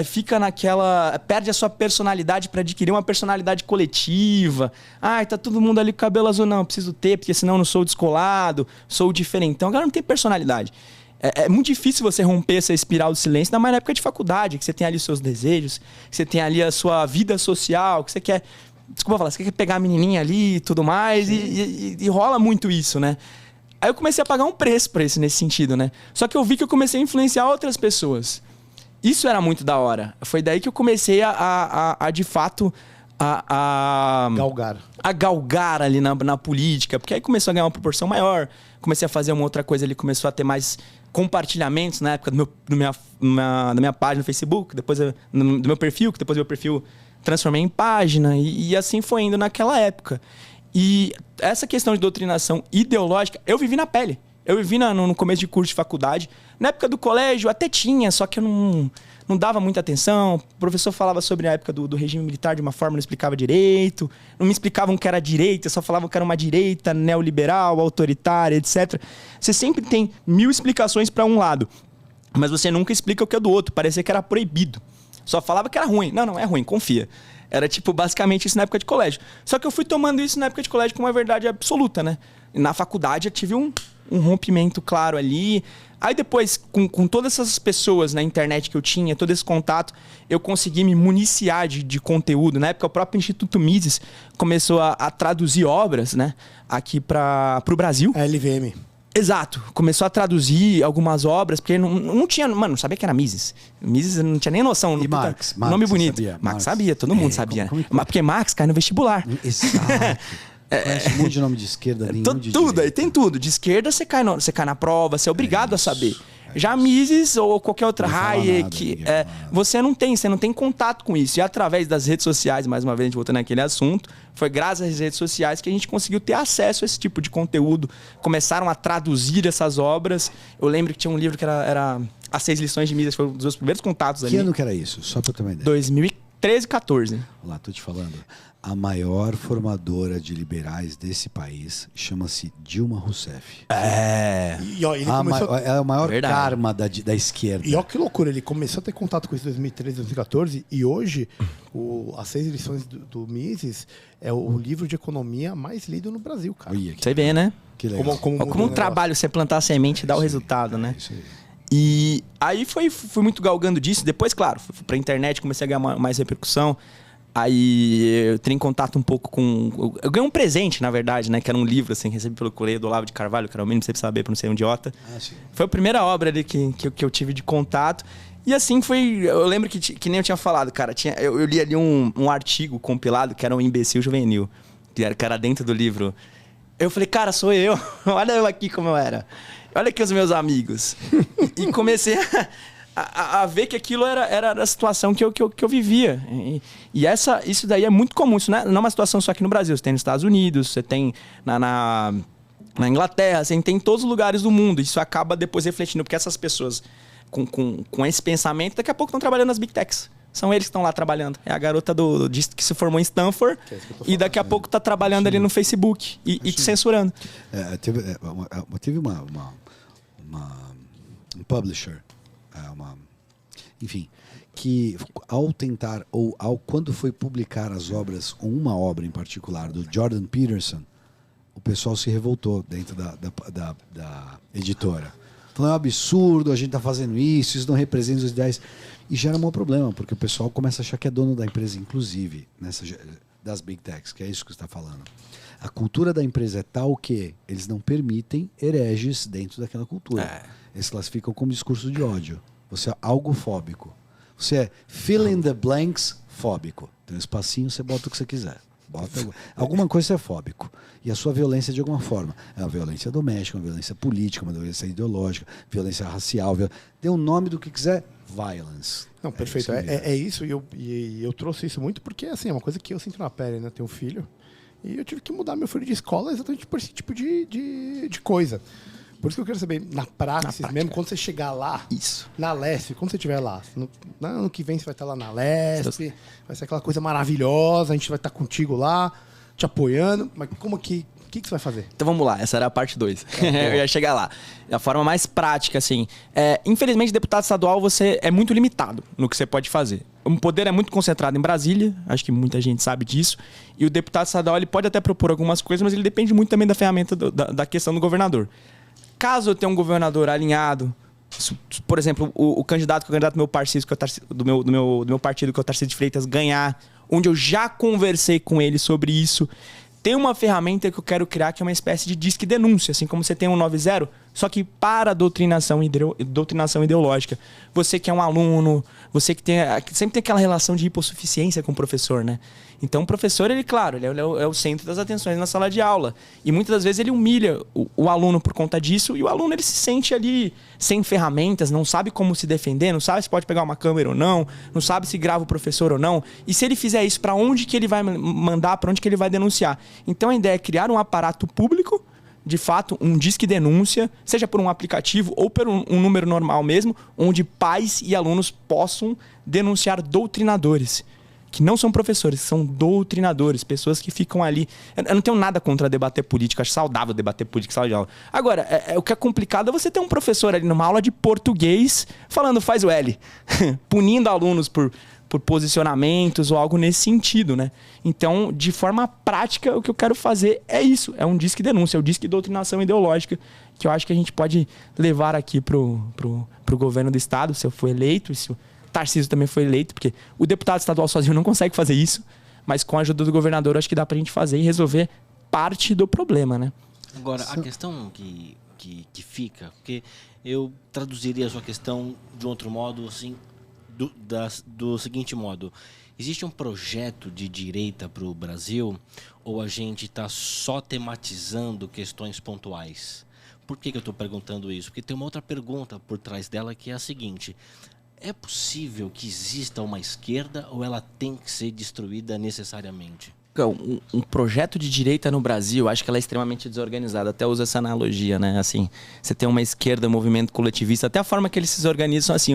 fica naquela... Perde a sua personalidade para adquirir uma personalidade coletiva. Ai, tá todo mundo ali com cabelo azul. Não, preciso ter, porque senão eu não sou descolado, sou diferentão. A galera não tem personalidade. É muito difícil você romper essa espiral do silêncio, ainda mais na época de faculdade, que você tem ali os seus desejos, que você tem ali a sua vida social, que você quer... Desculpa falar, você quer pegar a menininha ali e tudo mais, e rola muito isso, né? Aí eu comecei a pagar um preço pra isso nesse sentido, né? Só que eu vi que eu comecei a influenciar outras pessoas. Isso era muito da hora. Foi daí que eu comecei de fato... galgar ali na política, porque aí começou a ganhar uma proporção maior, comecei a fazer uma outra coisa ali, começou a ter mais compartilhamentos na época da minha página no Facebook, depois do meu perfil, que depois meu perfil transformei em página, e assim foi indo naquela época. E essa questão de doutrinação ideológica, eu vivi na pele. Eu vivi no começo de curso de faculdade. Na época do colégio até tinha, só que eu não dava muita atenção. O professor falava sobre a época do regime militar de uma forma, não explicava direito. Não me explicavam que era direita, só falavam que era uma direita neoliberal, autoritária, etc. Você sempre tem 1000 explicações para um lado, mas você nunca explica o que é do outro. Parecia que era proibido. Só falava que era ruim. Não é ruim, confia. Era basicamente isso na época de colégio. Só que eu fui tomando isso na época de colégio como uma verdade absoluta, né? Na faculdade eu tive um rompimento claro ali. Aí depois, com todas essas pessoas na internet que eu tinha, todo esse contato, eu consegui me municiar de conteúdo. Na época, o próprio Instituto Mises começou a traduzir obras, né, aqui para o Brasil. A LVM. Exato. Começou a traduzir algumas obras, porque não tinha... Mano, não sabia que era Mises. Mises não tinha nem noção. E Marx? Nome bonito. Sabia, Marx sabia, todo mundo sabia. Porque Marx cai no vestibular. Exato. Conhece um monte de nome de esquerda, nenhum de tudo, direita. aí tem tudo. De esquerda você cai na prova, você é obrigado a saber. Já Mises ou qualquer outra, Hayek, você não tem contato com isso. E através das redes sociais, mais uma vez, a gente voltando naquele assunto, foi graças às redes sociais que a gente conseguiu ter acesso a esse tipo de conteúdo. Começaram a traduzir essas obras. Eu lembro que tinha um livro que era As 6 Lições de Mises, foi um dos meus primeiros contatos ali. Que ano que era isso? Só pra eu ter uma ideia. 2013, 14. Olha lá, tô te falando. A maior formadora de liberais desse país chama-se Dilma Rousseff. E, ó, ele começou... É o maior karma da esquerda. E olha que loucura, ele começou a ter contato com isso em 2013, 2014, e hoje As 6 Lições do Mises é o livro de economia mais lido no Brasil, cara. Você vê, né? Que legal. Como um trabalho, você plantar a semente e dar o resultado, né? Isso aí. E aí fui muito galgando disso. Depois, claro, fui pra internet, comecei a ganhar mais repercussão. Aí eu entrei em contato um pouco com... Eu ganhei um presente, na verdade, né? Que era um livro, assim, recebi pelo correio do Olavo de Carvalho, que era o mínimo pra você saber, pra não ser um idiota. Foi a primeira obra ali que eu tive de contato. E assim foi... Eu lembro que nem eu tinha falado, cara. Eu li ali um artigo compilado que era um imbecil juvenil. Que era dentro do livro. Eu falei, cara, sou eu. Olha eu aqui como eu era. Olha aqui os meus amigos. E comecei a ver que aquilo era a situação que eu vivia. E isso daí é muito comum. Isso não é uma situação só aqui no Brasil. Você tem nos Estados Unidos, você tem na Inglaterra, você tem em todos os lugares do mundo. Isso acaba depois refletindo, porque essas pessoas com esse pensamento, daqui a pouco estão trabalhando nas Big Techs. São eles que estão lá trabalhando. É a garota que se formou em Stanford e daqui a pouco está trabalhando ali no Facebook e te censurando. Teve um publisher, enfim, que ao tentar, quando foi publicar as obras, uma obra em particular, do Jordan Peterson, o pessoal se revoltou dentro da editora. Falando, é um absurdo, a gente está fazendo isso não representa os ideais. E gera um problema, porque o pessoal começa a achar que é dono da empresa, inclusive, das Big Techs, que é isso que você está falando. A cultura da empresa é tal que eles não permitem hereges dentro daquela cultura. Eles classificam como discurso de ódio. Você é algofóbico. Você é fill in the blanks fóbico. Tem um espacinho, você bota o que você quiser. Alguma coisa é fóbico. E a sua violência de alguma forma. É uma violência doméstica, uma violência política, uma violência ideológica, violência racial. Dê um nome do que quiser. Violence. Não, perfeito. É isso. E eu trouxe isso muito porque assim, é uma coisa que eu sinto na pele, né? Tenho um filho. E eu tive que mudar meu filho de escola exatamente por esse tipo de coisa. Por isso que eu quero saber, na prática mesmo, quando você chegar lá, na Lesp, quando você estiver lá, no ano que vem você vai estar lá na Lesp, vai ser aquela coisa maravilhosa, a gente vai estar contigo lá, te apoiando, mas como que você vai fazer? Então vamos lá, essa era a parte 2. Eu ia chegar lá. A forma mais prática, assim. Infelizmente, deputado estadual, você é muito limitado no que você pode fazer. O poder é muito concentrado em Brasília, acho que muita gente sabe disso, e o deputado estadual ele pode até propor algumas coisas, mas ele depende muito também da ferramenta da questão do governador. Caso eu tenha um governador alinhado, por exemplo, o candidato do meu partido, do meu partido, que é o Tarcísio de Freitas, ganhar, onde eu já conversei com ele sobre isso, tem uma ferramenta que eu quero criar que é uma espécie de disque denúncia, assim como você tem um 90, só que para doutrinação ideológica. Você que é um aluno, você que sempre tem aquela relação de hipossuficiência com o professor, né? Então o professor, ele é o centro das atenções na sala de aula. E muitas das vezes ele humilha o aluno por conta disso, e o aluno ele se sente ali sem ferramentas, não sabe como se defender, não sabe se pode pegar uma câmera ou não sabe se grava o professor ou não. E se ele fizer isso, para onde que ele vai mandar, para onde que ele vai denunciar? Então a ideia é criar um aparato público, de fato, um disque denúncia, seja por um aplicativo ou por um número normal mesmo, onde pais e alunos possam denunciar doutrinadores. Que não são professores, são doutrinadores, pessoas que ficam ali. Eu não tenho nada contra debater política, acho saudável debater política em sala de aula. Agora, o que é complicado é você ter um professor ali numa aula de português falando faz o L, punindo alunos por posicionamentos ou algo nesse sentido, né? Então, de forma prática, o que eu quero fazer é isso, é um disque denúncia, é o disque doutrinação ideológica, que eu acho que a gente pode levar aqui pro governo do estado, se eu for eleito, e se o Tarcísio também foi eleito, porque o deputado estadual sozinho não consegue fazer isso, mas com a ajuda do governador acho que dá pra gente fazer e resolver parte do problema, né? Agora, a questão que fica, porque eu traduziria a sua questão de outro modo, assim, do seguinte modo: existe um projeto de direita para o Brasil ou a gente está só tematizando questões pontuais? Por que eu estou perguntando isso? Porque tem uma outra pergunta por trás dela que é a seguinte: é possível que exista uma esquerda ou ela tem que ser destruída necessariamente? Um projeto de direita no Brasil, acho que ela é extremamente desorganizada. Até uso essa analogia, né? Assim, você tem uma esquerda, um movimento coletivista, até a forma que eles se organizam, assim,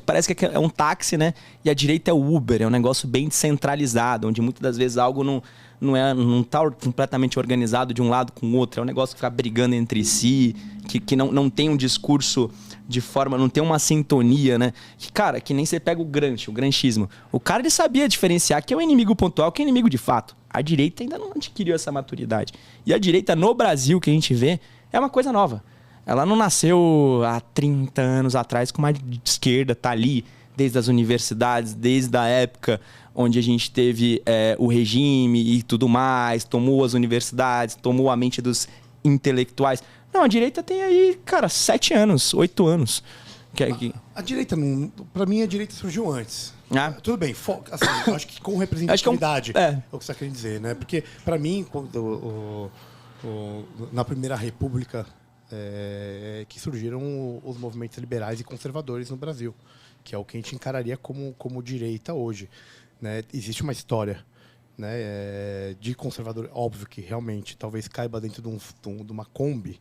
parece que é um táxi, né? E a direita é o Uber, é um negócio bem descentralizado, onde muitas das vezes algo não está completamente organizado de um lado com o outro. É um negócio que fica brigando entre si, que não tem um discurso de forma, não tem uma sintonia, né? Que nem você pega o granchismo. O cara, ele sabia diferenciar que é um inimigo pontual, que é inimigo de fato. A direita ainda não adquiriu essa maturidade. E a direita no Brasil, que a gente vê, é uma coisa nova. ela não nasceu há 30 anos atrás com uma esquerda, tá ali desde as universidades, desde a época onde a gente teve o regime e tudo mais, tomou as universidades, tomou a mente dos intelectuais. Não, a direita tem aí, cara, 7 anos, 8 anos. A direita, pra mim, a direita surgiu antes. Ah. Tudo bem, assim, eu acho que com representatividade, é o que você quer dizer, né? Porque, pra mim, na Primeira República, que surgiram os movimentos liberais e conservadores no Brasil, que é o que a gente encararia como direita hoje, né? Existe uma história, né, de conservador, óbvio que realmente talvez caiba dentro de uma Kombi,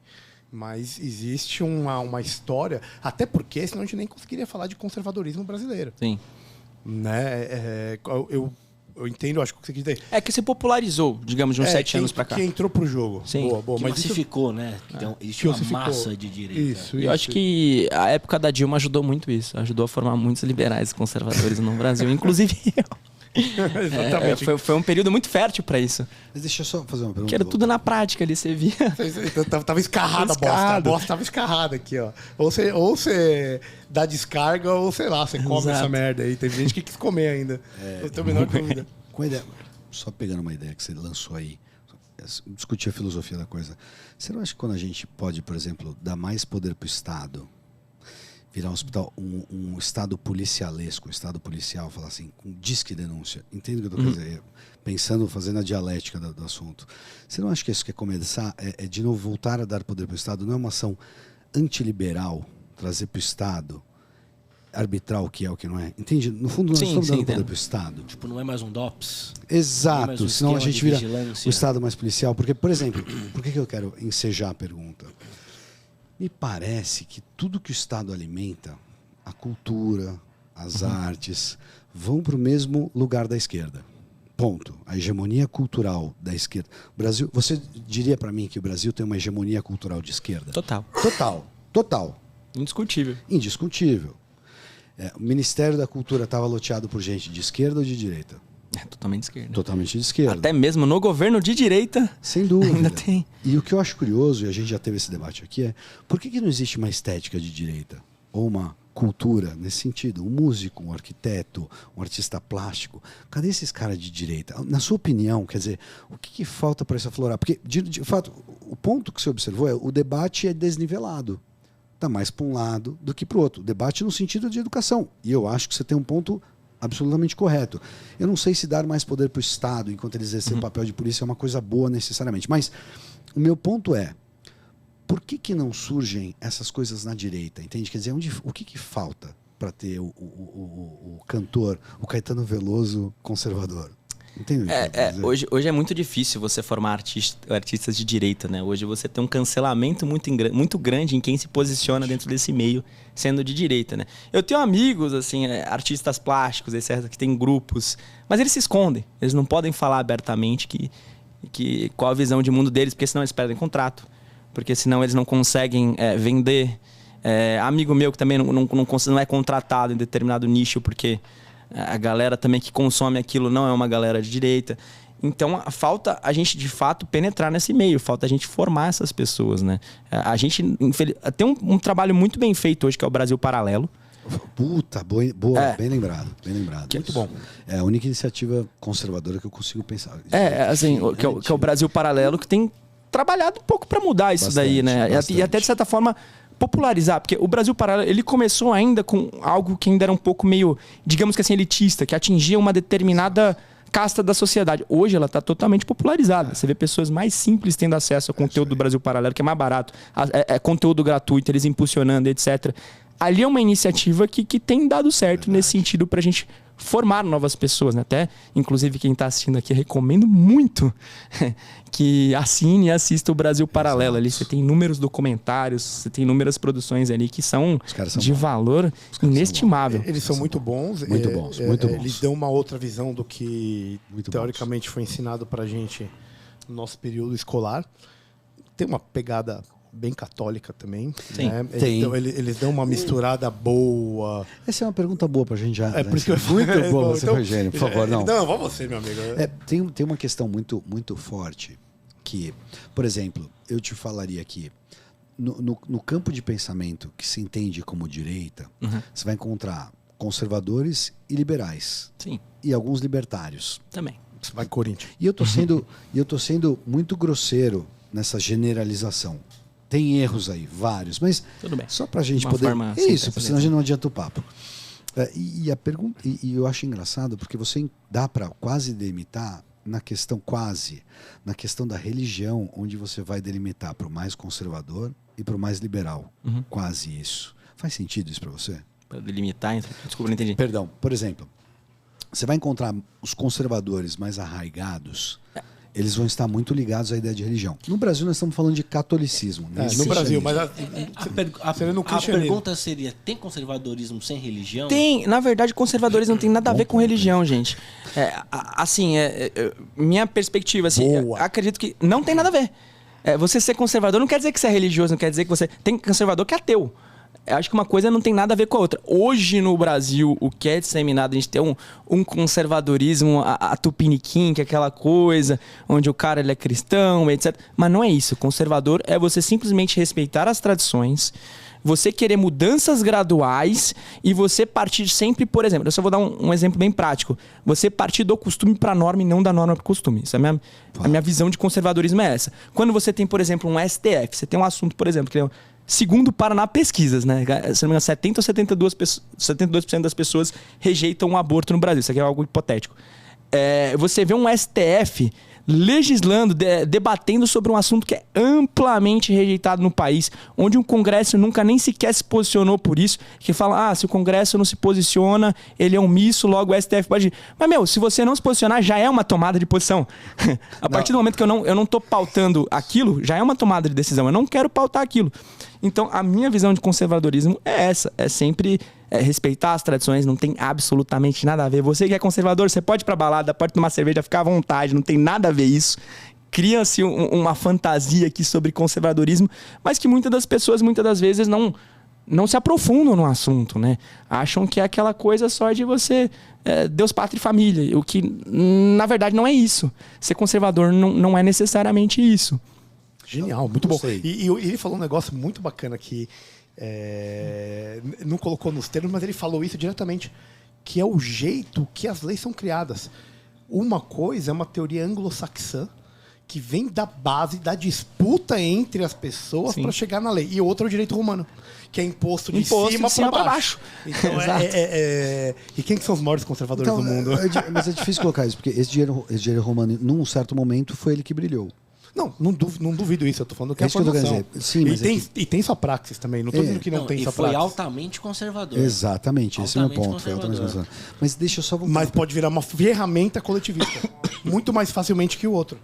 mas existe uma história, até porque senão a gente nem conseguiria falar de conservadorismo brasileiro. Sim. Né? Eu entendo, acho que você quer dizer. É que se popularizou, digamos, de uns 7 anos pra cá. Que entrou pro jogo. Sim. Boa, que mas massificou, né? Então, existe uma massa de direita. Isso. Eu acho que a época da Dilma ajudou muito isso. Ajudou a formar muitos liberais e conservadores no Brasil, inclusive eu. Exatamente. Foi um período muito fértil pra isso. Mas deixa eu só fazer uma pergunta. Que era tudo na prática ali, você via. Tava escarrada a bosta. A bosta tava escarrada aqui, ó. Ou você dá descarga, ou sei lá, você come Exato. essa merda aí. Tem gente que quis comer ainda. Eu tenho a menor dúvida. Com a ideia, só pegando uma ideia que você lançou aí, discutir a filosofia da coisa. Você não acha que quando a gente pode, por exemplo, dar mais poder para o Estado, virar um hospital, um Estado policialesco, um Estado policial, falar assim, com disque denúncia, entende o que eu estou querendo dizer? Pensando, fazendo a dialética do assunto. Você não acha que isso quer começar, de novo voltar a dar poder para o Estado, não é uma ação antiliberal, trazer para o Estado, arbitrar o que é o que não é? Entende? No fundo, nós estamos dando poder para o Estado. Tipo, não é mais um DOPS. Exato, senão a gente vira vigilância. o Estado mais policial. Porque, por exemplo, por que eu quero ensejar a pergunta? Me parece que tudo que o Estado alimenta, a cultura, as artes, vão para o mesmo lugar da esquerda. Ponto. A hegemonia cultural da esquerda. O Brasil, você diria para mim que o Brasil tem uma hegemonia cultural de esquerda? Total. Total. Indiscutível. Indiscutível. O Ministério da Cultura estava loteado por gente de esquerda ou de direita? Totalmente de esquerda. Totalmente de esquerda. Até mesmo no governo de direita. Sem dúvida. Ainda tem. E o que eu acho curioso, e a gente já teve esse debate aqui, é por que não existe uma estética de direita? Ou uma cultura nesse sentido? Um músico, um arquiteto, um artista plástico. Cadê esses caras de direita? Na sua opinião, quer dizer, o que falta para isso aflorar? Porque, de fato, o ponto que você observou é o debate é desnivelado. Está mais para um lado do que para o outro. Debate no sentido de educação. E eu acho que você tem um ponto absolutamente correto. Eu não sei se dar mais poder para o Estado enquanto ele exercer o papel de polícia é uma coisa boa necessariamente. Mas o meu ponto é, por que não surgem essas coisas na direita? Entende? Quer dizer, o que falta para ter o cantor, o Caetano Veloso conservador? Entende? Hoje é muito difícil você formar artistas de direita, né? Hoje você tem um cancelamento muito grande em quem se posiciona dentro desse meio sendo de direita, né? Eu tenho amigos, assim, artistas plásticos, etc., que têm grupos, mas eles se escondem. Eles não podem falar abertamente qual a visão de mundo deles, porque senão eles perdem contrato, porque senão eles não conseguem vender. Amigo meu que também não é contratado em determinado nicho, porque a galera também que consome aquilo não é uma galera de direita. Então, falta a gente, de fato, penetrar nesse meio. Falta a gente formar essas pessoas, né? A gente tem um trabalho muito bem feito hoje, que é o Brasil Paralelo. Puta, boa, bem lembrado. Muito bom. É a única iniciativa conservadora que eu consigo pensar. Assim, que é o Brasil Paralelo, que tem trabalhado um pouco para mudar isso daí, né? E até, de certa forma, popularizar, porque o Brasil Paralelo, ele começou ainda com algo que ainda era um pouco meio, digamos que assim, elitista, que atingia uma determinada casta da sociedade. Hoje ela está totalmente popularizada. Você vê pessoas mais simples tendo acesso ao conteúdo do Brasil Paralelo, que é mais barato, é conteúdo gratuito, eles impulsionando, etc. Ali é uma iniciativa que tem dado certo nesse sentido para a gente formar novas pessoas, né? Até, inclusive, quem está assistindo aqui, recomendo muito que assine e assista o Brasil Paralelo. Ali você tem inúmeros documentários, você tem inúmeras produções ali que são de valor inestimável. Eles são muito bons. Muito bons. Eles dão uma outra visão do que teoricamente foi ensinado pra gente no nosso período escolar. Tem uma pegada bem católica também. Sim. Né? Eles dão uma misturada boa. Essa é uma pergunta boa pra gente já. Porque muito boa você, Rogério, por favor. Não, vamos você, meu amigo. Tem uma questão muito, muito forte que, por exemplo, eu te falaria aqui, no campo de pensamento que se entende como direita, você vai encontrar conservadores e liberais. Sim. E alguns libertários. Também. Você vai Corinthians. E eu tô sendo muito grosseiro nessa generalização. Tem erros aí, vários, mas Tudo bem. só pra gente Uma poder... forma Isso, simples, senão a gente não adianta o papo. A pergunta, e eu acho engraçado porque você dá para quase delimitar na questão da religião, onde você vai delimitar para o mais conservador e para o mais liberal. Quase isso. Faz sentido isso para você? Para delimitar, desculpa, não entendi. Perdão, por exemplo, você vai encontrar os conservadores mais arraigados, eles vão estar muito ligados à ideia de religião. No Brasil nós estamos falando de catolicismo. Né? No Brasil, mas A cristianismo. pergunta seria, tem conservadorismo sem religião? Tem, na verdade, conservadorismo não tem nada a ver com religião, gente. Minha perspectiva, assim, eu acredito que não tem nada a ver. Você ser conservador não quer dizer que você é religioso, não quer dizer que você... Tem conservador que é ateu. Eu acho que uma coisa não tem nada a ver com a outra. Hoje no Brasil, o que é disseminado, a gente tem um conservadorismo a tupiniquim, que é aquela coisa onde o cara ele é cristão, etc. Mas não é isso. Conservador é você simplesmente respeitar as tradições, você querer mudanças graduais e você partir sempre, por exemplo, eu só vou dar um exemplo bem prático. Você partir do costume para a norma e não da norma para o costume. Isso é a minha visão de conservadorismo é essa. Quando você tem, por exemplo, um STF, você tem um assunto, por exemplo, que é segundo o Paraná Pesquisas, né? Se não me engano, 70 ou 72% das pessoas rejeitam o aborto no Brasil. Isso aqui é algo hipotético. Você vê um STF legislando, debatendo sobre um assunto que é amplamente rejeitado no país, onde o Congresso nunca nem sequer se posicionou por isso, que fala, se o Congresso não se posiciona, ele é omisso, logo o STF pode... Mas, se você não se posicionar, já é uma tomada de posição. A partir do momento que eu não tô pautando aquilo, já é uma tomada de decisão. Eu não quero pautar aquilo. Então, a minha visão de conservadorismo é essa. É sempre respeitar as tradições, não tem absolutamente nada a ver. Você que é conservador, você pode ir pra balada, pode tomar cerveja, ficar à vontade, não tem nada a ver isso. Cria-se uma fantasia aqui sobre conservadorismo, mas que muitas das pessoas, muitas das vezes, não se aprofundam no assunto, né? Acham que é aquela coisa só de você... Deus, pátria e família. O que, na verdade, não é isso. Ser conservador não é necessariamente isso. Genial, muito bom. E ele falou um negócio muito bacana que não colocou nos termos, mas ele falou isso diretamente, que é o jeito que as leis são criadas. Uma coisa é uma teoria anglo-saxã que vem da base da disputa entre as pessoas para chegar na lei. E outra é o direito romano, que é imposto de cima para baixo. Então, e quem que são os maiores conservadores do mundo? Mas é difícil colocar isso, porque esse direito romano, num certo momento, foi ele que brilhou. Não duvido isso, eu tô falando que é a isso que eu tô querendo dizer. Sim, mas e tem sua praxis também, não tô dizendo que não tem sua praxis. E foi altamente conservador. Exatamente, esse é o meu ponto. Foi altamente conservador. Mas deixa eu só voltar. Mas pode virar uma ferramenta coletivista, muito mais facilmente que o outro.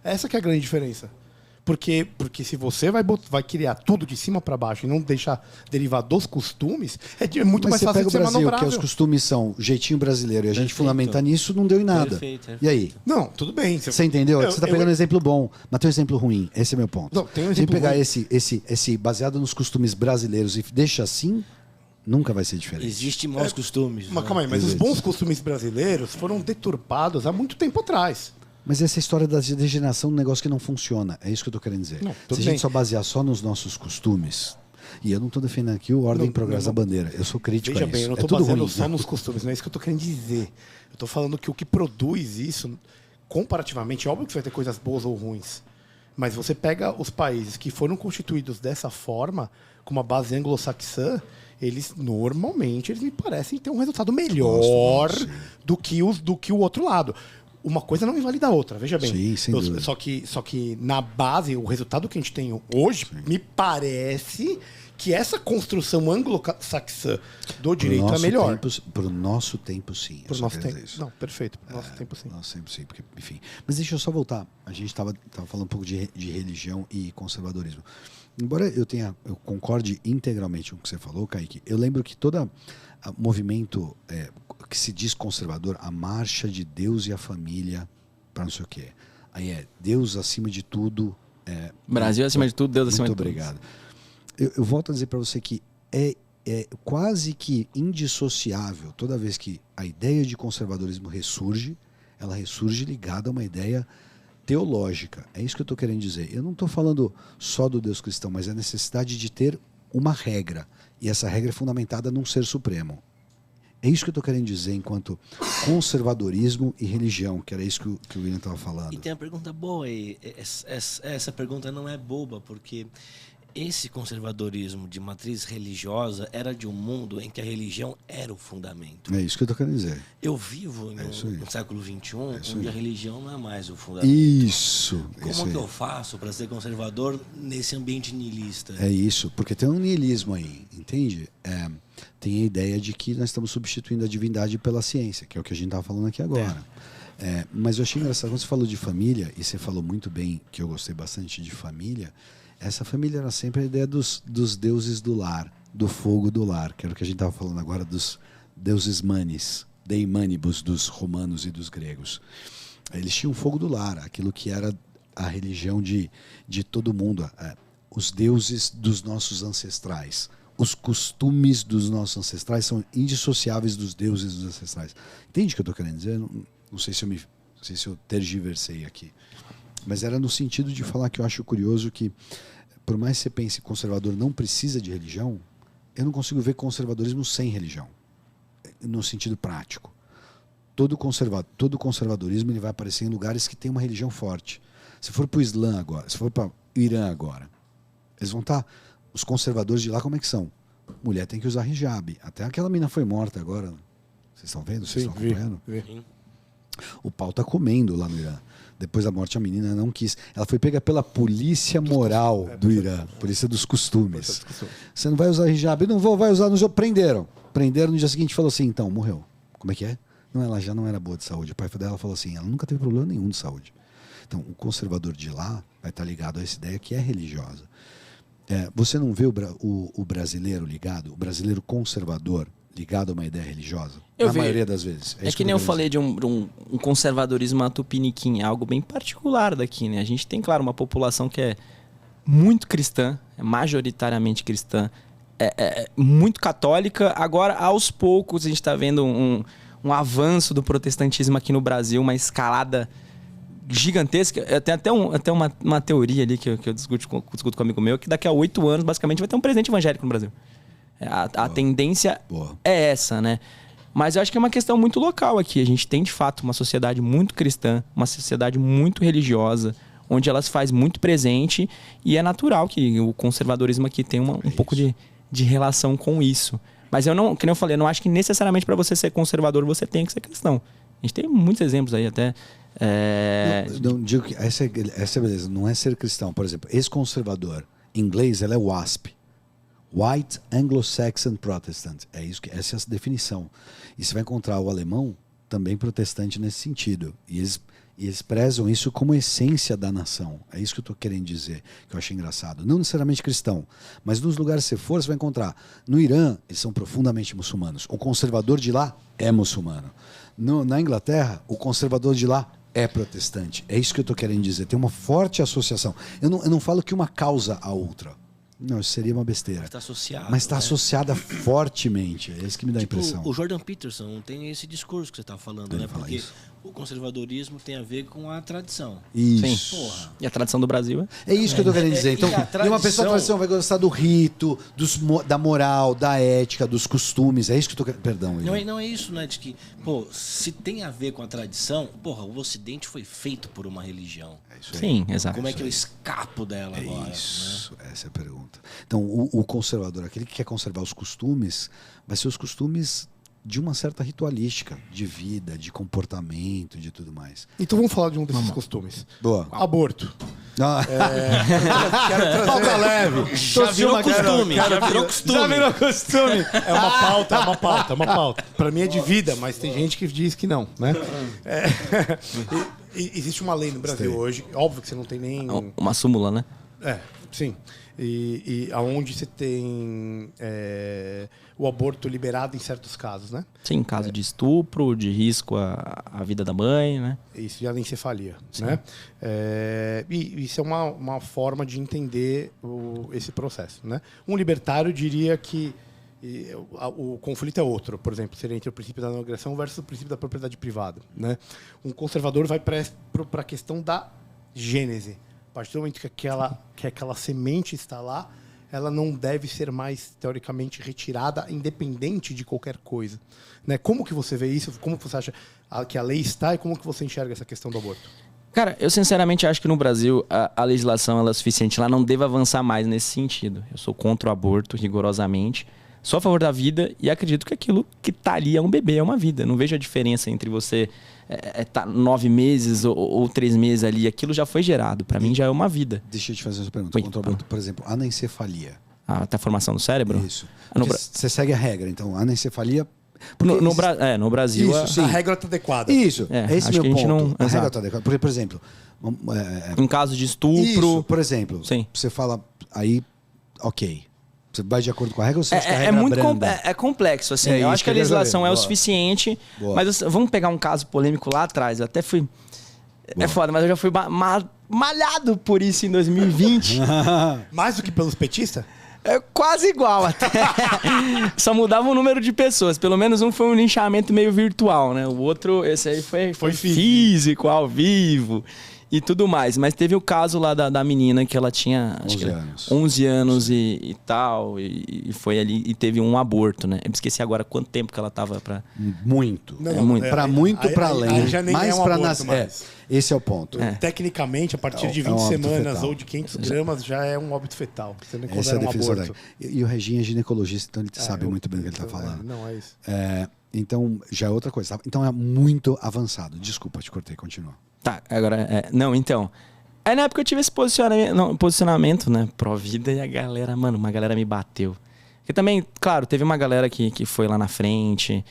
Essa que é a grande diferença. Porque se você vai criar tudo de cima para baixo e não deixar derivar dos costumes, é muito mais fácil de ser manobrável. Mas você pega o Brasil, que os costumes são jeitinho brasileiro, e a gente fundamenta nisso, não deu em nada. Perfeito. E aí? Não, tudo bem. Você entendeu? Você está pegando um exemplo bom, mas tem um exemplo ruim. Esse é meu ponto. Não, tem um exemplo pegar esse baseado nos costumes brasileiros e deixa assim, nunca vai ser diferente. Existem maus costumes. Mas calma aí, mas os bons costumes brasileiros foram deturpados há muito tempo atrás. Mas essa história da degeneração é um negócio que não funciona. É isso que eu estou querendo dizer. Não, se a gente só basear só nos nossos costumes... E eu não estou defendendo aqui o Ordem e Progresso da Bandeira. Eu sou crítico a isso. Veja bem, eu não estou baseando só nos costumes. Não é isso que eu estou querendo dizer. Eu estou falando que o que produz isso, comparativamente, óbvio que você vai ter coisas boas ou ruins. Mas você pega os países que foram constituídos dessa forma, com uma base anglo-saxã, eles normalmente me parecem ter um resultado melhor do que o outro lado. Uma coisa não invalida a outra, veja bem. Sim, sem dúvida. Só que na base, o resultado que a gente tem hoje, me parece que essa construção anglo-saxã do direito é melhor. Para o nosso tempo, sim. Para o nosso tempo. Não, perfeito. Para o nosso tempo, sim. Nosso tempo, sim. Porque, enfim. Mas deixa eu só voltar. A gente estava falando um pouco de religião e conservadorismo. Embora eu concorde integralmente com o que você falou, Kaique, eu lembro que todo movimento que se diz conservador, a marcha de Deus e a família para não sei o quê. Aí Deus acima de tudo. Brasil acima de tudo, Deus acima de tudo. Muito obrigado. Eu volto a dizer para você que é quase que indissociável toda vez que a ideia de conservadorismo ressurge, ela ressurge ligada a uma ideia teológica. É isso que eu estou querendo dizer. Eu não estou falando só do Deus cristão, mas a necessidade de ter uma regra. E essa regra é fundamentada num ser supremo. É isso que eu estou querendo dizer enquanto conservadorismo e religião, que era isso que o William estava falando. E tem uma pergunta boa aí. Essa pergunta não é boba, porque esse conservadorismo de matriz religiosa era de um mundo em que a religião era o fundamento. É isso que eu estou querendo dizer. Eu vivo no século XXI, onde a religião não é mais o fundamento. Isso. Como que eu faço para ser conservador nesse ambiente niilista? É isso, porque tem um niilismo aí, entende? Tem a ideia de que nós estamos substituindo a divindade pela ciência, que é o que a gente estava falando aqui agora. Mas eu achei engraçado, quando você falou de família, e você falou muito bem, que eu gostei bastante de família, essa família era sempre a ideia dos deuses do lar, do fogo do lar, que era o que a gente estava falando agora dos deuses manis, dei manibus dos romanos e dos gregos. Eles tinham o fogo do lar, aquilo que era a religião de todo mundo, os deuses dos nossos ancestrais. Os costumes dos nossos ancestrais são indissociáveis dos deuses dos ancestrais. Entende o que eu estou querendo dizer? Não sei se eu tergiversei aqui. Mas era no sentido de falar que eu acho curioso que, por mais que você pense que conservador não precisa de religião, eu não consigo ver conservadorismo sem religião, no sentido prático. Todo conservadorismo ele vai aparecer em lugares que tem uma religião forte. Se for para o Islã agora, se for para o Irã agora, eles vão estar... Os conservadores de lá, como é que são? Mulher tem que usar hijab. Até aquela mina foi morta agora. Vocês estão vendo? Vocês estão acompanhando? Vi. O pau tá comendo lá no Irã. Depois da morte, a menina não quis. Ela foi pega pela polícia moral do Irã. Polícia dos costumes. Você não vai usar hijab? Não vou, vai usar no jogo. Prenderam. Prenderam no dia seguinte e falou assim, então, morreu. Como é que é? Não, ela já não era boa de saúde. O pai dela falou assim, ela nunca teve problema nenhum de saúde. Então, o conservador de lá vai estar ligado a essa ideia que é religiosa. Você não vê o brasileiro ligado, o brasileiro conservador ligado a uma ideia religiosa? Na maioria das vezes. É que nem eu falei de um conservadorismo tupiniquim, é algo bem particular daqui, né? A gente tem, claro, uma população que é muito cristã, é majoritariamente cristã, é muito católica. Agora, aos poucos, a gente está vendo um avanço do protestantismo aqui no Brasil, uma escalada gigantesca. Tem até uma teoria ali que eu discuto com um amigo meu, que daqui a 8 anos, basicamente, vai ter um presidente evangélico no Brasil. A tendência é essa, né? Mas eu acho que é uma questão muito local aqui. A gente tem, de fato, uma sociedade muito cristã, uma sociedade muito religiosa, onde ela se faz muito presente, e é natural que o conservadorismo aqui tenha um pouco de relação com isso. Mas eu não, como eu falei, eu não acho que necessariamente para você ser conservador você tem que ser cristão. A gente tem muitos exemplos aí até. Não digo que essa é beleza, não é ser cristão. Por exemplo, esse conservador, em inglês, ela é WASP. White Anglo-Saxon Protestant. Essa é a definição. E você vai encontrar o alemão também protestante nesse sentido. E eles prezam isso como essência da nação. É isso que eu estou querendo dizer, que eu achei engraçado. Não necessariamente cristão, mas nos lugares que você for, você vai encontrar. No Irã, eles são profundamente muçulmanos. O conservador de lá é muçulmano. Na Inglaterra, o conservador de lá é protestante. É isso que eu estou querendo dizer. Tem uma forte associação. Eu não falo que uma causa a outra. Não, isso seria uma besteira. Mas está associado. Mas está associada fortemente. É isso que me dá a impressão. O Jordan Peterson tem esse discurso que você está falando, né? Porque o conservadorismo tem a ver com a tradição. Isso. Sim. Porra. E a tradição do Brasil é isso que eu estou querendo dizer. Então, e uma pessoa da tradição vai gostar do rito, da moral, da ética, dos costumes. É isso que eu estou querendo. Perdão. Não é isso, né? De que, se tem a ver com a tradição, o Ocidente foi feito por uma religião. É isso aí. Sim, exato. Como é que eu escapo dela agora? Isso, né? Essa é a pergunta. Então, o conservador, aquele que quer conservar os costumes, vai ser os costumes de uma certa ritualística, de vida, de comportamento, de tudo mais. Então vamos falar de um desses costumes. Boa. Aborto. Quero pauta leve. Já virou costume. É uma pauta. Para mim é de vida, mas tem gente que diz que não, né? Existe uma lei no Brasil hoje, óbvio que você não tem nem... Uma súmula, né? Sim. E aonde você tem o aborto liberado em certos casos, né? Sim, caso de estupro, de risco à vida da mãe, né? Isso, e a anencefalia, né? E isso é uma forma de entender esse processo, né? Um libertário diria que o conflito é outro, por exemplo, seria entre o princípio da não agressão versus o princípio da propriedade privada, né? Um conservador vai para a questão da gênese. A partir do momento que aquela semente está lá, ela não deve ser mais, teoricamente, retirada, independente de qualquer coisa. Né? Como que você vê isso? Como você acha que a lei está e como que você enxerga essa questão do aborto? Cara, eu sinceramente acho que no Brasil a legislação ela é suficiente. Ela não deve avançar mais nesse sentido. Eu sou contra o aborto, rigorosamente. Sou a favor da vida e acredito que aquilo que tá ali é um bebê, é uma vida. Não vejo a diferença entre você tá 9 meses ou 3 meses ali. Aquilo já foi gerado. Para mim já é uma vida. Deixa eu te fazer essa pergunta. Contra o aborto, por exemplo, anencefalia. Até a formação do cérebro? Isso. Você segue a regra. Então, anencefalia... No Brasil... Isso, a regra está adequada. Isso, esse acho meu que a gente ponto. não... A regra está adequada. Porque, por exemplo... um caso de estupro... Isso, por exemplo. Sim. Você fala aí, ok. Você vai de acordo com a regra ou você acha que a regra é complexo, assim. Eu acho que a legislação é o suficiente. Boa. Mas vamos pegar um caso polêmico lá atrás. Eu até fui... Boa. É foda, mas eu já fui malhado por isso em 2020. Mais do que pelos petistas? É quase igual até. Só mudava o número de pessoas. Pelo menos um foi um linchamento meio virtual, né? O outro, esse aí foi físico, ao vivo e tudo mais. Mas teve o caso lá da menina que ela tinha 11 anos e tal. E foi ali e teve um aborto, né? Eu esqueci agora quanto tempo que ela tava pra... Muito. Muito. Para além. Já nem mais é um para aborto nascer. Esse é o ponto. Tecnicamente, a partir de 20 semanas ou de 500 gramas, já é um óbito fetal. Você não considera um aborto. E o Reginho é ginecologista, então ele sabe muito bem o que ele está falando. Não, é isso. Então, já é outra coisa. Então, é muito avançado. Desculpa, te cortei. Continua. Tá, agora... Não, então... Aí na época eu tive esse posicionamento, né? Pró-vida e a galera... Mano, uma galera me bateu. Porque também, claro, teve uma galera que foi lá na frente...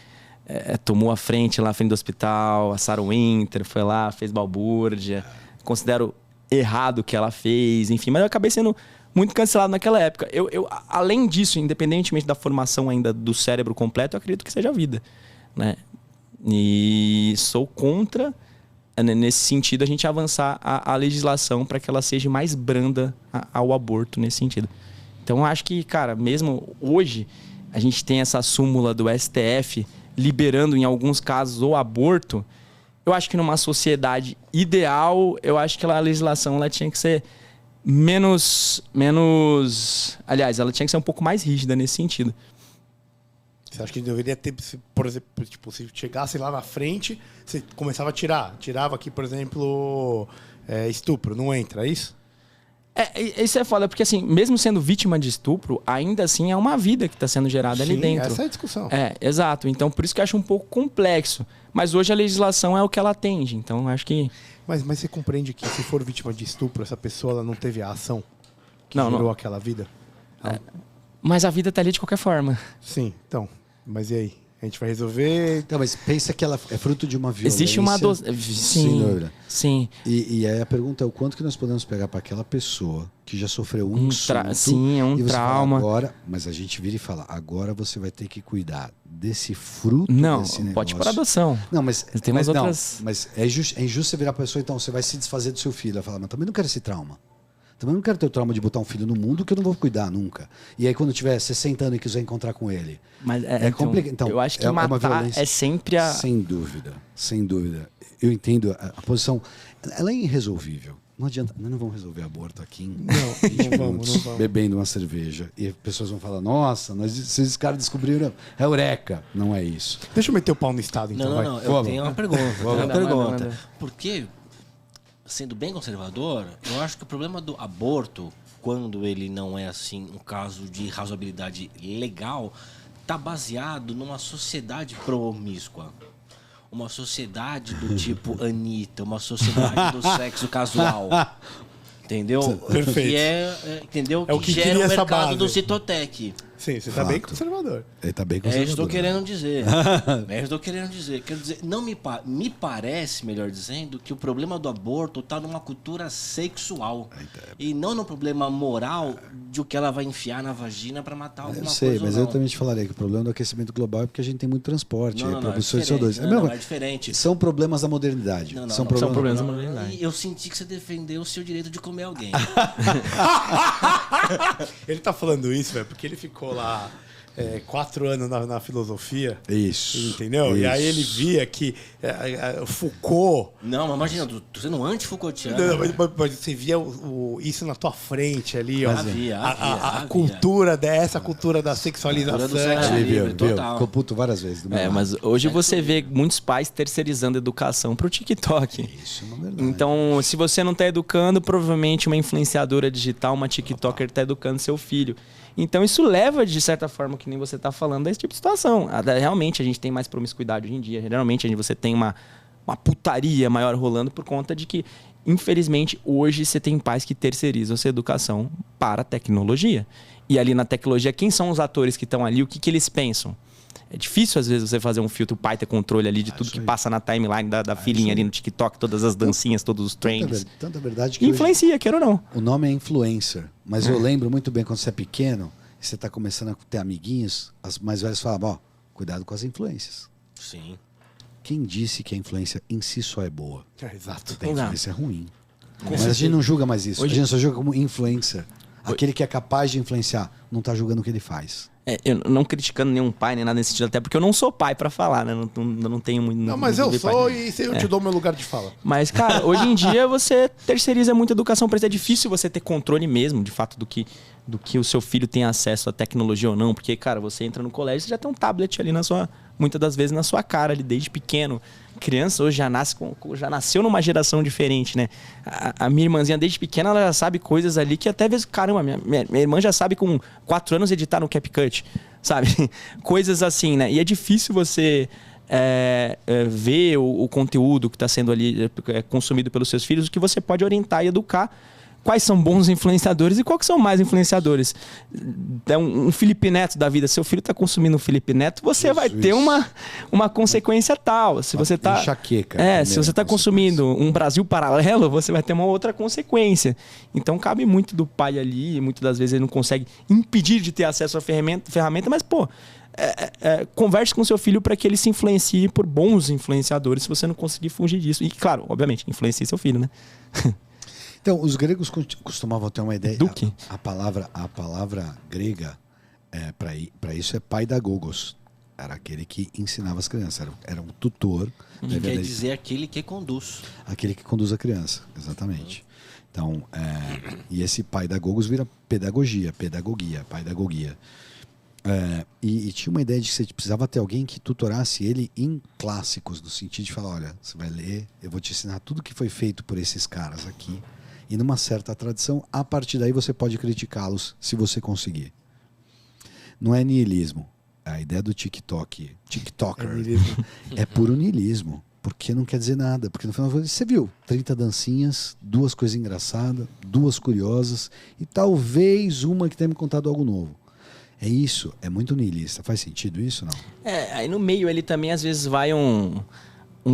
tomou a frente lá na frente do hospital, a Sarah Winter foi lá, fez balbúrdia. Considero errado o que ela fez, enfim. Mas eu acabei sendo muito cancelado naquela época. Eu, além disso, independentemente da formação ainda do cérebro completo, eu acredito que seja a vida, né? E sou contra, nesse sentido, a gente avançar a legislação para que ela seja mais branda ao aborto nesse sentido. Então, eu acho que, cara, mesmo hoje, a gente tem essa súmula do STF liberando em alguns casos o aborto. Eu acho que numa sociedade ideal, eu acho que a legislação ela tinha que ser menos... Aliás, ela tinha que ser um pouco mais rígida nesse sentido. Você acha que deveria ter, por exemplo, tipo, se chegasse lá na frente, você começava a tirar. Tirava aqui, por exemplo, estupro, não entra, é isso? Isso é foda, porque assim, mesmo sendo vítima de estupro, ainda assim é uma vida que está sendo gerada ali dentro. Essa é a discussão. Exato. Então, por isso que eu acho um pouco complexo. Mas hoje a legislação é o que ela atende, então acho que... Mas você compreende que se for vítima de estupro, essa pessoa ela não teve a ação que gerou aquela vida? Mas a vida tá ali de qualquer forma. Sim, então. Mas e aí? A gente vai resolver... Então, mas pensa que ela é fruto de uma violência. Existe uma dose... Sem dúvida. Sim. E aí a pergunta é o quanto que nós podemos pegar para aquela pessoa que já sofreu um insulto. Sim, é um e você trauma. Fala, agora, mas a gente vira e fala, agora você vai ter que cuidar desse fruto, não, desse negócio. pode ir para adoção. Não, mas tem umas outras... mas é injusto você virar para a pessoa, então você vai se desfazer do seu filho. Ela fala, mas também não quero esse trauma. Também não quero ter o trauma de botar um filho no mundo que eu não vou cuidar nunca. E aí quando tiver 60 anos e quiser encontrar com ele. Mas complicado. Então, eu acho que matar é sempre a... Sem dúvida, sem dúvida. Eu entendo a posição. Ela é irresolvível. Não adianta, nós não vamos resolver aborto aqui em 20 minutos, bebendo uma cerveja. E as pessoas vão falar, nossa, esses caras descobriram a eureka. Não é isso. Deixa eu meter o pau no Estado, então. Não, eu tenho uma pergunta. Porque... Sendo bem conservador, eu acho que o problema do aborto, quando ele não é assim um caso de razoabilidade legal, está baseado numa sociedade promíscua. Uma sociedade do tipo Anitta, uma sociedade do sexo casual. Entendeu? Perfeito. Entendeu? É o que gera o essa mercado base do Citotec. Sim, você está bem conservador. Ele está bem conservador. Estou querendo dizer. Quero dizer, não me parece, melhor dizendo, que o problema do aborto está numa cultura sexual. E não no problema moral de o que ela vai enfiar na vagina para matar alguma coisa. Eu sei, mas eu também te falaria que o problema do aquecimento global é porque a gente tem muito transporte, produção de CO2. É diferente. São problemas da modernidade. São problemas da modernidade. E eu senti que você defendeu o seu direito de comer alguém. Ele tá falando isso, velho, porque ele ficou lá 4 anos na filosofia. Isso. Entendeu? Isso. E aí ele via que Foucault... Não, mas imagina, tô sendo anti-Foucaultiano. Não, mas você via isso na tua frente ali, ó. A cultura dessa, cultura da sexualização. Ficou puto várias vezes. Mas hoje você vê muitos pais terceirizando a educação pro TikTok. Isso é uma verdade. Então, se você não tá educando, provavelmente uma influenciadora digital, uma TikToker tá educando seu filho. Então isso leva, de certa forma, que nem você está falando, a esse tipo de situação. Realmente a gente tem mais promiscuidade hoje em dia. Geralmente você tem uma putaria maior rolando por conta de que, infelizmente, hoje você tem pais que terceirizam essa educação para a tecnologia. E ali na tecnologia, quem são os atores que estão ali? O que eles pensam? É difícil, às vezes, você fazer um filtro, o pai ter controle ali de tudo que passa na timeline da filhinha ali no TikTok, todas as dancinhas, todos os trends. Tanta verdade que influencia, quer ou não. O nome é influencer, mas eu lembro muito bem quando você é pequeno e você está começando a ter amiguinhos, as mais velhas falavam, cuidado com as influências. Sim. Quem disse que a influência em si só é boa? Exato. A influência é ruim. Mas a gente não julga mais isso. Hoje... A gente só julga como influencer. Aquele que é capaz de influenciar, não está julgando o que ele faz. Eu não criticando nenhum pai, nem nada nesse sentido, até porque eu não sou pai pra falar, né? Não tenho muito... Não, mas eu sou pai. E eu te dou meu lugar de fala. Mas, cara, hoje em dia você terceiriza muita educação para isso. É difícil você ter controle mesmo, de fato, do que o seu filho tem acesso à tecnologia ou não. Porque, cara, você entra no colégio, você já tem um tablet ali muitas das vezes na sua cara, ali desde pequeno. Criança hoje já nasceu numa geração diferente, né? A minha irmãzinha, desde pequena, ela já sabe coisas ali que até vezes, caramba, minha irmã já sabe com 4 anos editar no CapCut, sabe? Coisas assim, né? E é difícil você ver o conteúdo que está sendo ali consumido pelos seus filhos, o que você pode orientar e educar. Quais são bons influenciadores e quais que são mais influenciadores. É um Felipe Neto da vida. Seu filho está consumindo um Felipe Neto, você vai ter uma consequência tal. Se você está se você está consumindo um Brasil Paralelo, você vai ter uma outra consequência. Então cabe muito do pai ali. Muitas das vezes ele não consegue impedir de ter acesso à ferramenta, mas converse com seu filho para que ele se influencie por bons influenciadores, se você não conseguir fugir disso. E claro, obviamente, influencie seu filho, né? Então, os gregos costumavam ter uma ideia. Duque. A palavra grega para isso é paidagogos. Era aquele que ensinava as crianças. Era um tutor. Que quer dizer aquele que conduz. Aquele que conduz a criança, exatamente. Então, e esse paidagogos vira pedagogia. E tinha uma ideia de que você precisava ter alguém que tutorasse ele em clássicos, no sentido de falar, olha, você vai ler, eu vou te ensinar tudo que foi feito por esses caras aqui. E numa certa tradição, a partir daí você pode criticá-los se você conseguir. Não é niilismo. A ideia do TikToker é puro niilismo. Porque não quer dizer nada. Porque no final você viu 30 dancinhas, 2 coisas engraçadas, 2 curiosas e talvez uma que tenha me contado algo novo. É isso, é muito niilista. Faz sentido isso, não? Aí no meio ele também às vezes vai um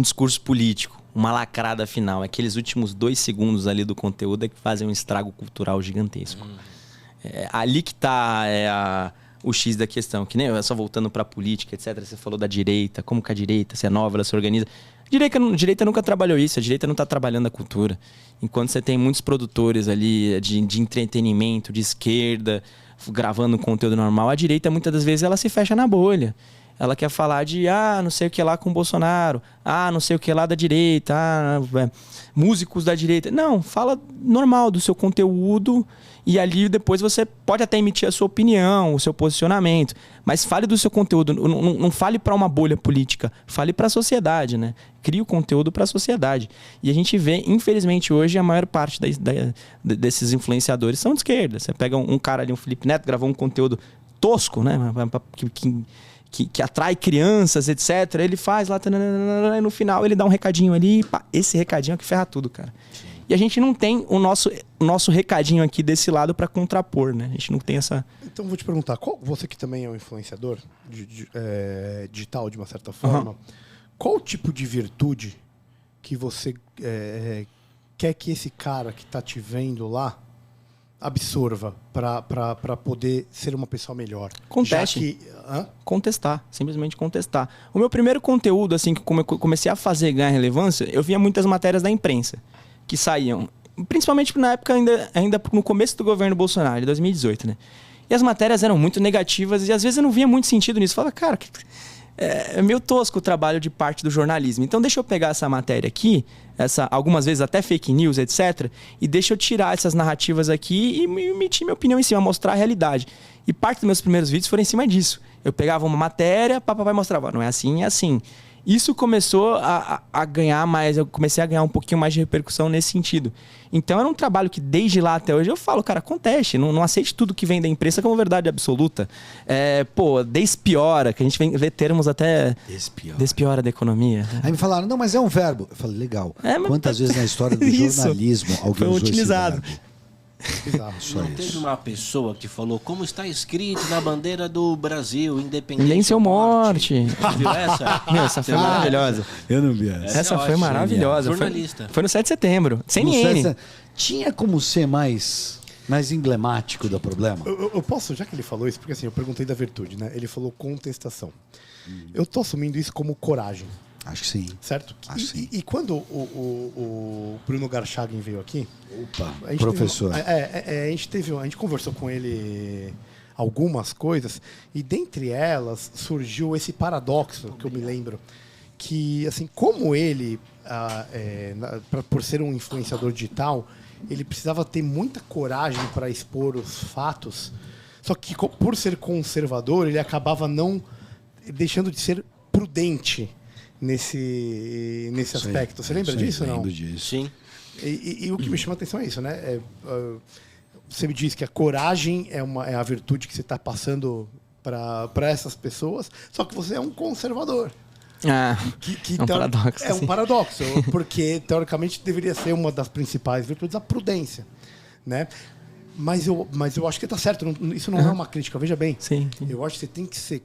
discurso político. Uma lacrada final. Aqueles últimos 2 segundos ali do conteúdo é que fazem um estrago cultural gigantesco. Ali que está o X da questão. Que nem só voltando para a política, etc. Você falou da direita. Como que a direita, se é nova, ela se organiza. A direita nunca trabalhou isso. A direita não está trabalhando a cultura. Enquanto você tem muitos produtores ali de entretenimento, de esquerda, gravando conteúdo normal, a direita muitas das vezes ela se fecha na bolha. Ela quer falar de, não sei o que lá com o Bolsonaro, não sei o que lá da direita, músicos da direita. Não, fala normal do seu conteúdo e ali depois você pode até emitir a sua opinião, o seu posicionamento, mas fale do seu conteúdo, não fale para uma bolha política, fale para a sociedade, né? Crie o conteúdo para a sociedade. E a gente vê, infelizmente, hoje a maior parte desses influenciadores são de esquerda. Você pega um cara ali, um Felipe Neto, gravou um conteúdo tosco, né? Que atrai crianças, etc. Ele faz lá, e no final ele dá um recadinho ali, esse recadinho é que ferra tudo, cara. Sim. E a gente não tem o nosso recadinho aqui desse lado para contrapor, né? A gente não tem essa... Então vou te perguntar, você que também é um influenciador digital de uma certa forma, qual tipo de virtude que você quer que esse cara que está te vendo lá absorva para poder ser uma pessoa melhor? Conteste. Contestar, simplesmente contestar. O meu primeiro conteúdo, assim, que eu comecei a fazer ganhar relevância, eu via muitas matérias da imprensa que saíam, principalmente na época ainda no começo do governo Bolsonaro, de 2018, né? E as matérias eram muito negativas e às vezes eu não via muito sentido nisso. Eu falava, cara, é meio tosco o trabalho de parte do jornalismo. Então deixa eu pegar essa matéria aqui, algumas vezes até fake news, etc. E deixa eu tirar essas narrativas aqui e emitir minha opinião em cima, mostrar a realidade. E parte dos meus primeiros vídeos foram em cima disso. Eu pegava uma matéria, papai mostrava, não é assim, é assim. Isso começou a ganhar mais, eu comecei a ganhar um pouquinho mais de repercussão nesse sentido. Então era um trabalho que desde lá até hoje eu falo, cara, acontece, não aceite tudo que vem da imprensa como verdade absoluta. Despiora, que a gente vê termos até... Despiora da economia. Aí me falaram, não, mas é um verbo. Eu falei, legal. Quantas vezes na história do jornalismo alguém foi usou utilizado. Esse verbo? Não teve uma pessoa que falou como está escrito na bandeira do Brasil, independente nem seu morte. Você viu essa? Essa foi maravilhosa. Eu não vi essa. Essa foi maravilhosa. Jornalista. Foi no 7 de setembro. CNN. Tinha como ser mais emblemático do problema? Eu posso, já que ele falou isso, porque assim, eu perguntei da virtude, né? Ele falou contestação. Eu tô assumindo isso como coragem. Acho que sim. Certo? E quando o Bruno Garchagen veio aqui... Opa, professor. A gente conversou com ele algumas coisas, e dentre elas surgiu esse paradoxo, que eu me lembro, que, assim, como ele, por ser um influenciador digital, ele precisava ter muita coragem para expor os fatos, só que por ser conservador, ele acabava não deixando de ser prudente nesse aspecto. Você lembra disso ou não? Lembro disso. Sim. E o que me chama a atenção é isso, né? Você me diz que a coragem é a virtude que você está passando para essas pessoas, só que você é um conservador. É um paradoxo. É um paradoxo, porque teoricamente deveria ser uma das principais virtudes a prudência, né? Mas eu acho que está certo, isso não é uma crítica, veja bem. Sim. Eu acho que você tem que ser,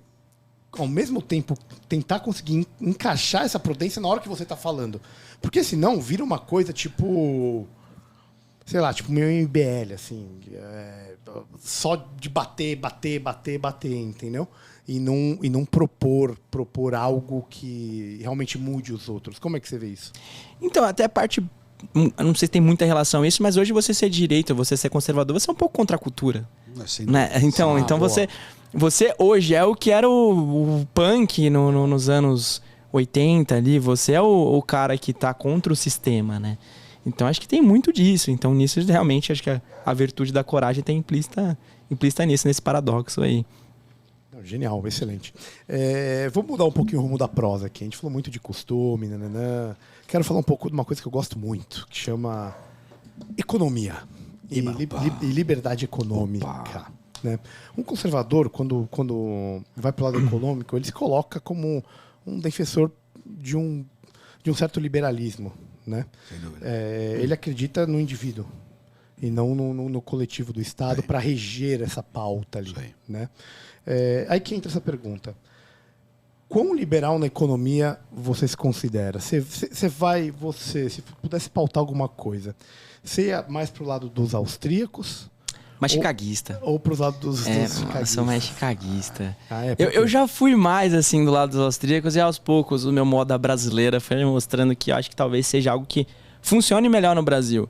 ao mesmo tempo, tentar conseguir encaixar essa prudência na hora que você está falando. Porque senão vira uma coisa tipo... Sei lá, tipo meio MBL, assim. Só de bater, entendeu? E não propor algo que realmente mude os outros. Como é que você vê isso? Então, até a parte... Eu não sei se tem muita relação a isso, mas hoje você ser direita, você ser conservador, você é um pouco contra a cultura. Assim, né? Então você hoje é o que era o punk nos anos 80 ali, você é o cara que tá contra o sistema, né? Então acho que tem muito disso. Então nisso realmente acho que a virtude da coragem está implícita nisso, nesse paradoxo aí. Genial, excelente. Vamos mudar um pouquinho o rumo da prosa aqui. A gente falou muito de costume, nananã. Quero falar um pouco de uma coisa que eu gosto muito, que chama economia e liberdade econômica. Né? Um conservador, quando vai para o lado econômico, ele se coloca como um defensor de um certo liberalismo. Né? Ele acredita no indivíduo e não no coletivo do Estado para reger essa pauta ali. Né? Aí que entra essa pergunta. Quão liberal na economia você se considera? Se pudesse pautar alguma coisa, você ia mais para o lado dos austríacos? Mais chicaguista. Ou para os lados dos chicaguistas? Eu sou mais chicaguista. Eu já fui mais assim do lado dos austríacos e aos poucos o meu modo brasileira foi mostrando que eu acho que talvez seja algo que funcione melhor no Brasil.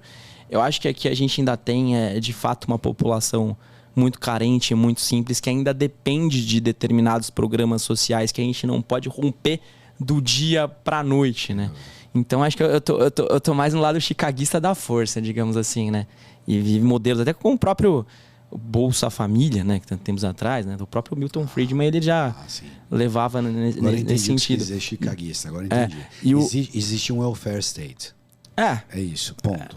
Eu acho que aqui a gente ainda tem, de fato, uma população muito carente, muito simples, que ainda depende de determinados programas sociais que a gente não pode romper do dia para a noite, né? Então acho que eu tô mais no lado chicaguista da força, digamos assim, né? E vive modelos até com o próprio Bolsa Família, né? Que tanto tempos atrás, né? O próprio Milton Friedman, ele já levava nesse sentido. Dizer chicaguista, agora entendi. Existe um welfare state. É isso, ponto.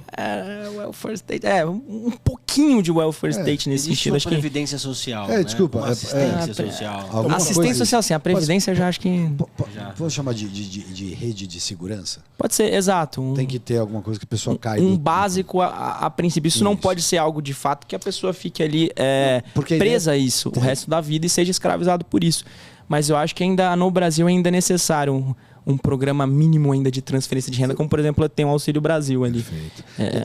Welfare state. Um pouquinho de welfare state nesse sentido. Acho previdência social. Desculpa. Uma assistência social. Assistência social, sim. A previdência eu já acho que... Vamos chamar de rede de segurança? Pode ser, exato. Tem que ter alguma coisa que a pessoa cai. Básico a princípio. Isso não pode ser algo de fato que a pessoa fique ali presa a isso o resto da vida e seja escravizado por isso. Mas eu acho que ainda no Brasil ainda é necessário um programa mínimo ainda de transferência de renda, como por exemplo tem o Auxílio Brasil ali.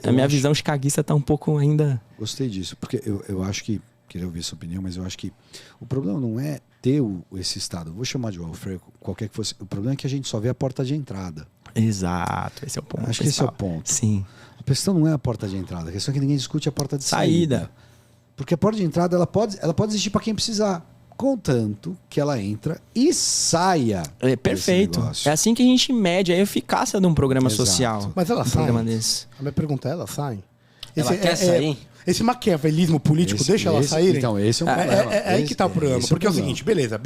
A minha visão chicaguista está um pouco ainda... Gostei disso, porque eu acho que, queria ouvir sua opinião, mas eu acho que o problema não é ter esse Estado, vou chamar de welfare, qualquer que fosse, o problema é que a gente só vê a porta de entrada. Exato, esse é o ponto. Acho que esse é o ponto. Sim. A questão não é a porta de entrada, a questão é que ninguém discute a porta de saída. Porque a porta de entrada ela pode existir para quem precisar, contanto que ela entra e saia. Perfeito. É assim que a gente mede a eficácia de um programa social. Mas ela sai. Desse. A minha pergunta é, ela sai? Ela quer sair? Esse maquiavelismo político deixa elas saírem? Então, esse é um problema. É aí que tá o problema. Porque é o seguinte, beleza,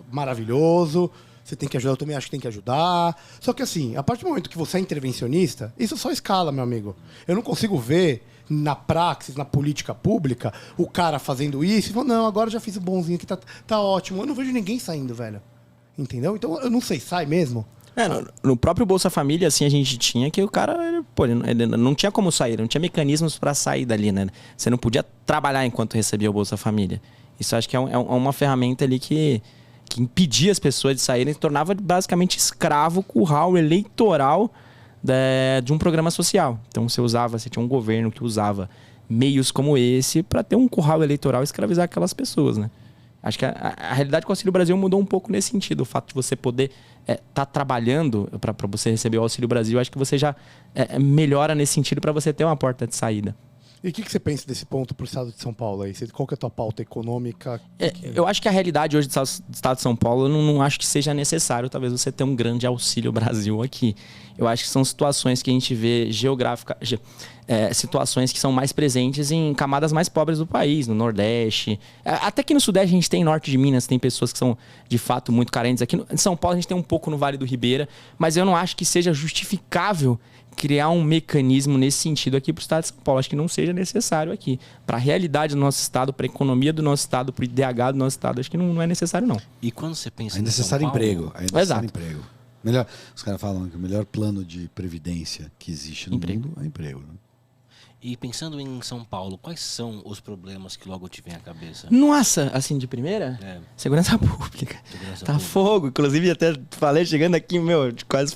maravilhoso, você tem que ajudar, eu também acho que tem que ajudar. Só que assim, a partir do momento que você é intervencionista, isso só escala, meu amigo. Eu não consigo ver na praxis, na política pública, o cara fazendo isso e falando, não, agora já fiz o bonzinho aqui, tá ótimo. Eu não vejo ninguém saindo, velho. Entendeu? Então, eu não sei, sai mesmo? No próprio Bolsa Família, assim, a gente tinha que o cara, pô, ele não tinha como sair, não tinha mecanismos para sair dali, né? Você não podia trabalhar enquanto recebia o Bolsa Família. Isso acho que é uma ferramenta ali que impedia as pessoas de saírem, se tornava basicamente escravo, curral eleitoral de um programa social. Então você tinha um governo que usava meios como esse para ter um curral eleitoral e escravizar aquelas pessoas, né? Acho que a realidade com o Auxílio Brasil mudou um pouco nesse sentido. O fato de você poder tá trabalhando para você receber o Auxílio Brasil, acho que você já melhora nesse sentido para você ter uma porta de saída. E o que você pensa desse ponto para o estado de São Paulo aí? Qual que é a tua pauta econômica? Eu acho que a realidade hoje do estado de São Paulo, eu não acho que seja necessário talvez você ter um grande Auxílio Brasil aqui. Eu acho que são situações que a gente vê situações que são mais presentes em camadas mais pobres do país, no Nordeste. Até que no Sudeste a gente tem norte de Minas, tem pessoas que são de fato muito carentes. Aqui em São Paulo a gente tem um pouco no Vale do Ribeira, mas eu não acho que seja justificável criar um mecanismo nesse sentido aqui para o estado de São Paulo. Acho que não seja necessário aqui. Para a realidade do nosso estado, para a economia do nosso estado, para o IDH do nosso estado, acho que não é necessário, não. E quando você pensa em necessário São Paulo, emprego. É necessário Exato. emprego. Os caras falam que o melhor plano de previdência que existe no mundo é emprego. Né? E pensando em São Paulo, quais são os problemas que logo te vem à cabeça? Nossa, assim, de primeira? Segurança pública. Fogo. Inclusive, até falei, chegando aqui, quase...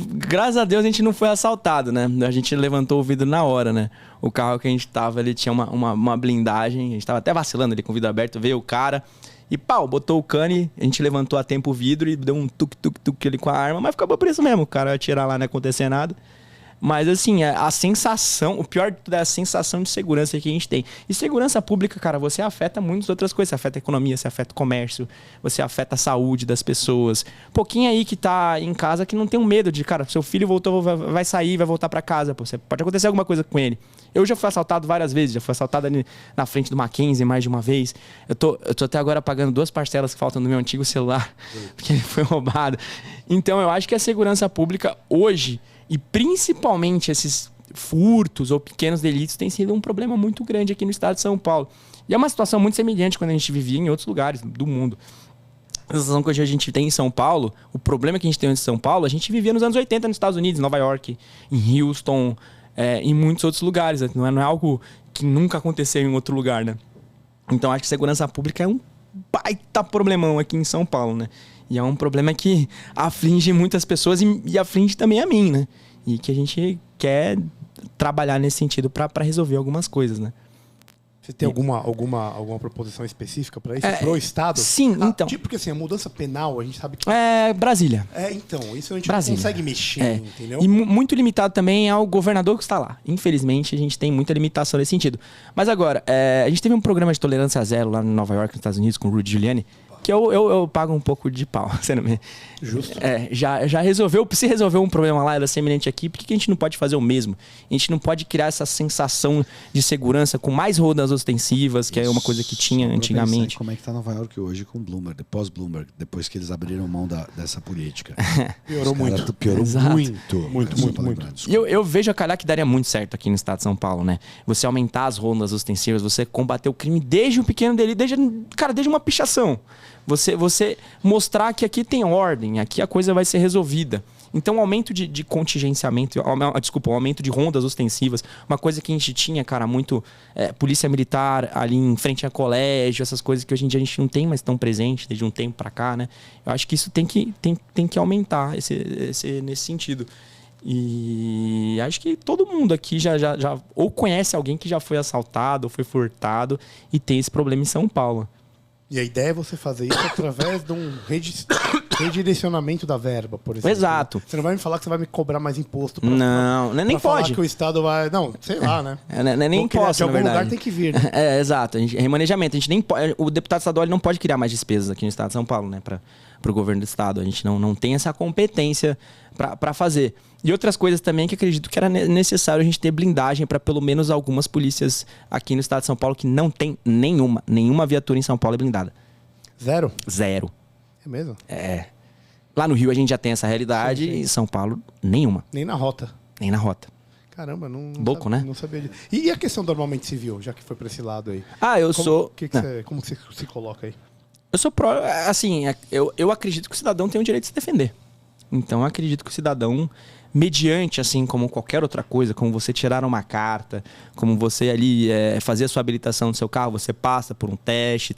Graças a Deus a gente não foi assaltado, né? A gente levantou o vidro na hora, né? O carro que a gente tava, ele tinha uma blindagem. A gente tava até vacilando ali com o vidro aberto. Veio o cara e botou o cane. A gente levantou a tempo o vidro e deu um tuk-tuk-tuk ali com a arma. Mas ficou por isso mesmo. O cara ia atirar lá, não ia acontecer nada. Mas assim, a sensação, o pior de tudo é a sensação de segurança que a gente tem. E segurança pública, cara, você afeta muitas outras coisas. Você afeta a economia, você afeta o comércio, você afeta a saúde das pessoas. Pouquinho aí que tá em casa que não tem um medo de, cara, seu filho voltou, vai sair, vai voltar pra casa. Pô, pode acontecer alguma coisa com ele. Eu já fui assaltado várias vezes, já fui assaltado ali na frente do Mackenzie mais de uma vez. Eu tô até agora pagando 2 parcelas que faltam do meu antigo celular, porque ele foi roubado. Então eu acho que a segurança pública hoje, e principalmente esses furtos ou pequenos delitos, tem sido um problema muito grande aqui no estado de São Paulo. E é uma situação muito semelhante quando a gente vivia em outros lugares do mundo. A situação que hoje a gente tem em São Paulo, o problema que a gente tem em São Paulo, a gente vivia nos anos 80 nos Estados Unidos, em Nova York, em Houston, em muitos outros lugares. Não é algo que nunca aconteceu em outro lugar, né? Então acho que segurança pública é um baita problemão aqui em São Paulo, né? E é um problema que aflige muitas pessoas e aflige também a mim, né? E que a gente quer trabalhar nesse sentido para resolver algumas coisas, né? Você tem alguma proposição específica para isso? Pro Estado? Sim, então. Porque assim, a mudança penal, a gente sabe que... Brasília. Então, isso a gente Brasília. não consegue mexer, entendeu? E muito limitado também ao governador que está lá. Infelizmente, a gente tem muita limitação nesse sentido. Mas agora, a gente teve um programa de tolerância zero lá em Nova York, nos Estados Unidos, com o Rudy Giuliani, que eu pago um pouco de pau. Justo. Já resolveu. Se resolveu um problema lá, era semelhante aqui, por que a gente não pode fazer o mesmo? A gente não pode criar essa sensação de segurança com mais rodas ostensivas, que é uma coisa que tinha antigamente. Como é que tá Nova York hoje com o Bloomberg, pós-Bloomberg, depois que eles abriram mão dessa política? Piorou muito. Piorou muito. E eu vejo a calhar que daria muito certo aqui no estado de São Paulo, né? Você aumentar as rondas ostensivas, você combater o crime desde um pequeno delito, desde uma pichação. Você mostrar que aqui tem ordem, aqui a coisa vai ser resolvida. Então, o aumento de contingenciamento, o aumento de rondas ostensivas, uma coisa que a gente tinha, cara, muito polícia militar ali em frente a colégio, essas coisas que hoje em dia a gente não tem mais tão presente desde um tempo pra cá, né? Eu acho que isso tem que aumentar nesse sentido. E acho que todo mundo aqui já ou conhece alguém que já foi assaltado ou foi furtado e tem esse problema em São Paulo. E a ideia é você fazer isso através de um Redirecionamento da verba, por exemplo. Exato. Você não vai me falar que você vai me cobrar mais imposto. Não, nem falar pode. que o Estado vai... Não, sei lá, né? Nem posso, de algum na verdade. lugar tem que vir. Né? Exato. Remanejamento. A gente nem pode, o deputado estadual ele não pode criar mais despesas aqui no Estado de São Paulo, né? Para o governo do Estado. A gente não tem essa competência para fazer. E outras coisas também que acredito que era necessário a gente ter blindagem para pelo menos algumas polícias aqui no Estado de São Paulo que não tem nenhuma viatura em São Paulo é blindada. Zero? Zero. É mesmo? É. Lá no Rio a gente já tem essa realidade e em São Paulo nenhuma. Nem na rota. Nem na rota. Caramba, Louco, né? Não sabia disso. E a questão do armamento civil, já que foi para esse lado aí? Como você se coloca aí? Eu sou assim, eu acredito que o cidadão tem o direito de se defender. Então eu acredito que o cidadão, mediante, assim, como qualquer outra coisa, como você tirar uma carta, como você ali fazer a sua habilitação do seu carro, você passa por um teste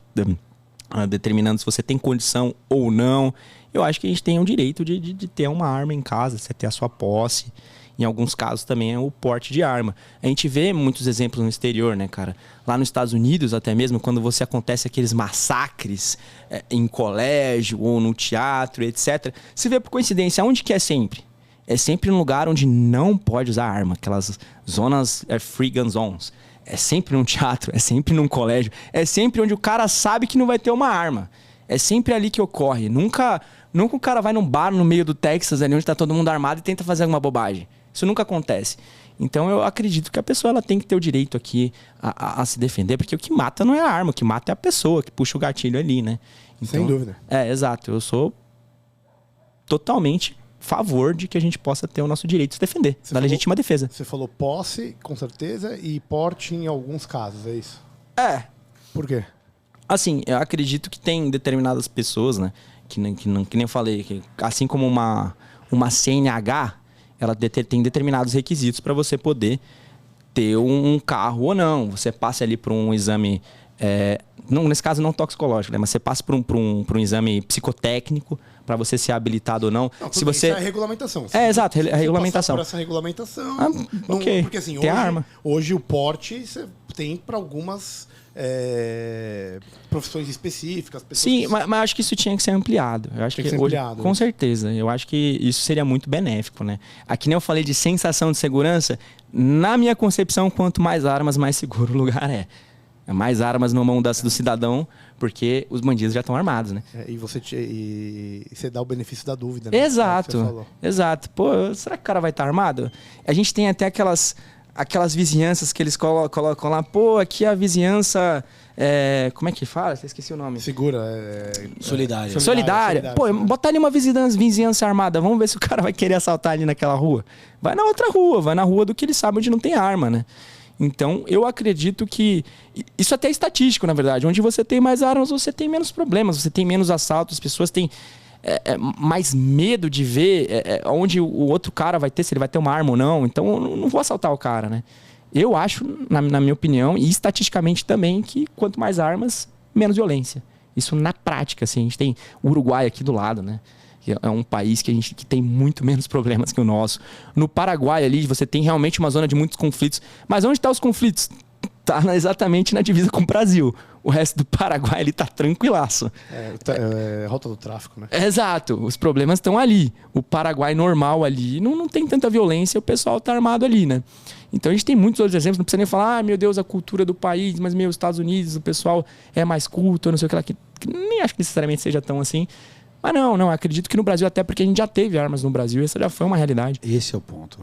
determinando se você tem condição ou não. Eu acho que a gente tem o direito de ter uma arma em casa, você ter a sua posse. Em alguns casos também é o porte de arma. A gente vê muitos exemplos no exterior, né, cara? Lá nos Estados Unidos, até mesmo, quando você acontece aqueles massacres em colégio ou no teatro, etc. Você vê por coincidência, onde que é sempre? É sempre um lugar onde não pode usar arma. Aquelas zonas free gun zones. É sempre num teatro, é sempre num colégio. É sempre onde o cara sabe que não vai ter uma arma. É sempre ali que ocorre. Nunca o cara vai num bar no meio do Texas, ali onde tá todo mundo armado e tenta fazer alguma bobagem. Isso nunca acontece. Então eu acredito que a pessoa ela tem que ter o direito aqui a se defender, porque o que mata não é a arma, o que mata é a pessoa que puxa o gatilho ali, né? Então, sem dúvida. Exato. Eu sou totalmente a favor de que a gente possa ter o nosso direito de se defender, da legítima defesa. Você falou posse, com certeza, e porte em alguns casos, é isso? Por quê? Assim, eu acredito que tem determinadas pessoas, né? Que nem eu falei, que assim como uma CNH, ela tem determinados requisitos para você poder ter um carro ou não. Você passa ali por um exame, nesse caso não toxicológico, né? Mas você passa por um exame psicotécnico para você ser habilitado ou não. Se você... Isso é regulamentação. Exato, a regulamentação. Por essa regulamentação, ok. Porque assim, tem arma. Hoje o porte você tem para algumas profissões específicas. Sim, mas acho que isso tinha que ser ampliado. Eu acho que hoje, ampliado, com certeza. Eu acho que isso seria muito benéfico, né? Aqui nem eu falei de sensação de segurança. Na minha concepção, quanto mais armas, mais seguro o lugar é. Mais armas na mão do cidadão, porque os bandidos já estão armados, né? E você dá o benefício da dúvida, né? Exato. Exato. Pô, será que o cara vai estar armado? A gente tem até aquelas vizinhanças que eles colocam lá. Pô, aqui a vizinhança... como é que fala? Você esqueci o nome. Segura. Solidária. Pô, botar ali uma vizinhança armada. Vamos ver se o cara vai querer assaltar ali naquela rua. Vai na outra rua. Vai na rua do que ele sabe onde não tem arma, né? Então, eu acredito que... Isso até é estatístico, na verdade. Onde você tem mais armas, você tem menos problemas. Você tem menos assaltos. As pessoas têm mais medo de ver onde o outro cara vai ter, se ele vai ter uma arma ou não. Então, eu não vou assaltar o cara, né? Eu acho, na minha opinião, e estatisticamente também, que quanto mais armas, menos violência. Isso na prática, assim. A gente tem o Uruguai aqui do lado, né? É um país que tem muito menos problemas que o nosso. No Paraguai ali, você tem realmente uma zona de muitos conflitos. Mas onde estão os conflitos? Tá exatamente na divisa com o Brasil. O resto do Paraguai ele tá tranquilaço. Rota do tráfico, né? Exato. Os problemas estão ali. O Paraguai normal ali não tem tanta violência, o pessoal tá armado ali, né? Então a gente tem muitos outros exemplos. Não precisa nem falar, meu Deus, a cultura do país, mas, os Estados Unidos, o pessoal é mais culto, não sei o que lá. Que nem acho que necessariamente seja tão assim. Mas não, acredito que no Brasil, até porque a gente já teve armas no Brasil, essa já foi uma realidade. Esse é o ponto.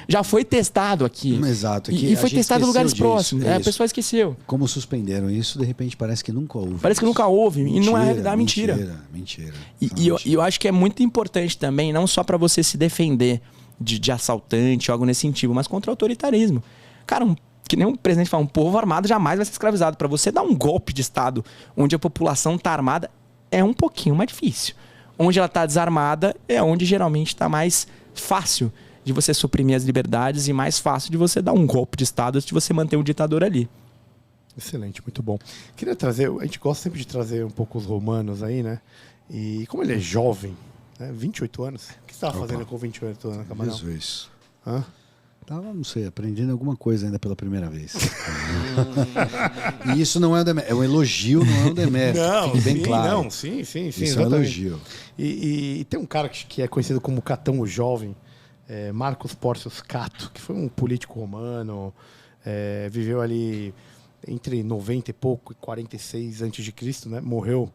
Já foi testado aqui. Exato. E foi testado em lugares próximos. A pessoa esqueceu. Como suspenderam isso, de repente parece que nunca houve. Parece que nunca houve. Mentira, e não é realidade, mentira. E eu acho que é muito importante também, não só para você se defender de assaltante ou algo nesse sentido, mas contra o autoritarismo. Cara, que nem o presidente fala, um povo armado jamais vai ser escravizado. Para você dar um golpe de Estado onde a população está armada, é um pouquinho mais difícil. Onde ela está desarmada é onde geralmente está mais fácil de você suprimir as liberdades e mais fácil de você dar um golpe de Estado, de você manter um ditador ali. Excelente, muito bom. Queria trazer, a gente gosta sempre de trazer um pouco os romanos aí, né? E como ele é jovem, né? 28 anos, o que você estava fazendo com 28 anos, Camarão? Jesus. Hã? Tava, não sei, aprendendo alguma coisa ainda pela primeira vez. E isso não é um demérito. É um elogio, não é um demérito. Não, fique bem sim, claro. não, sim, Isso exatamente. é um elogio. E tem um cara que é conhecido como Catão o Jovem, Marcos Pórcios Cato, que foi um político romano, viveu ali entre 90 e pouco e 46 a.C., né? Morreu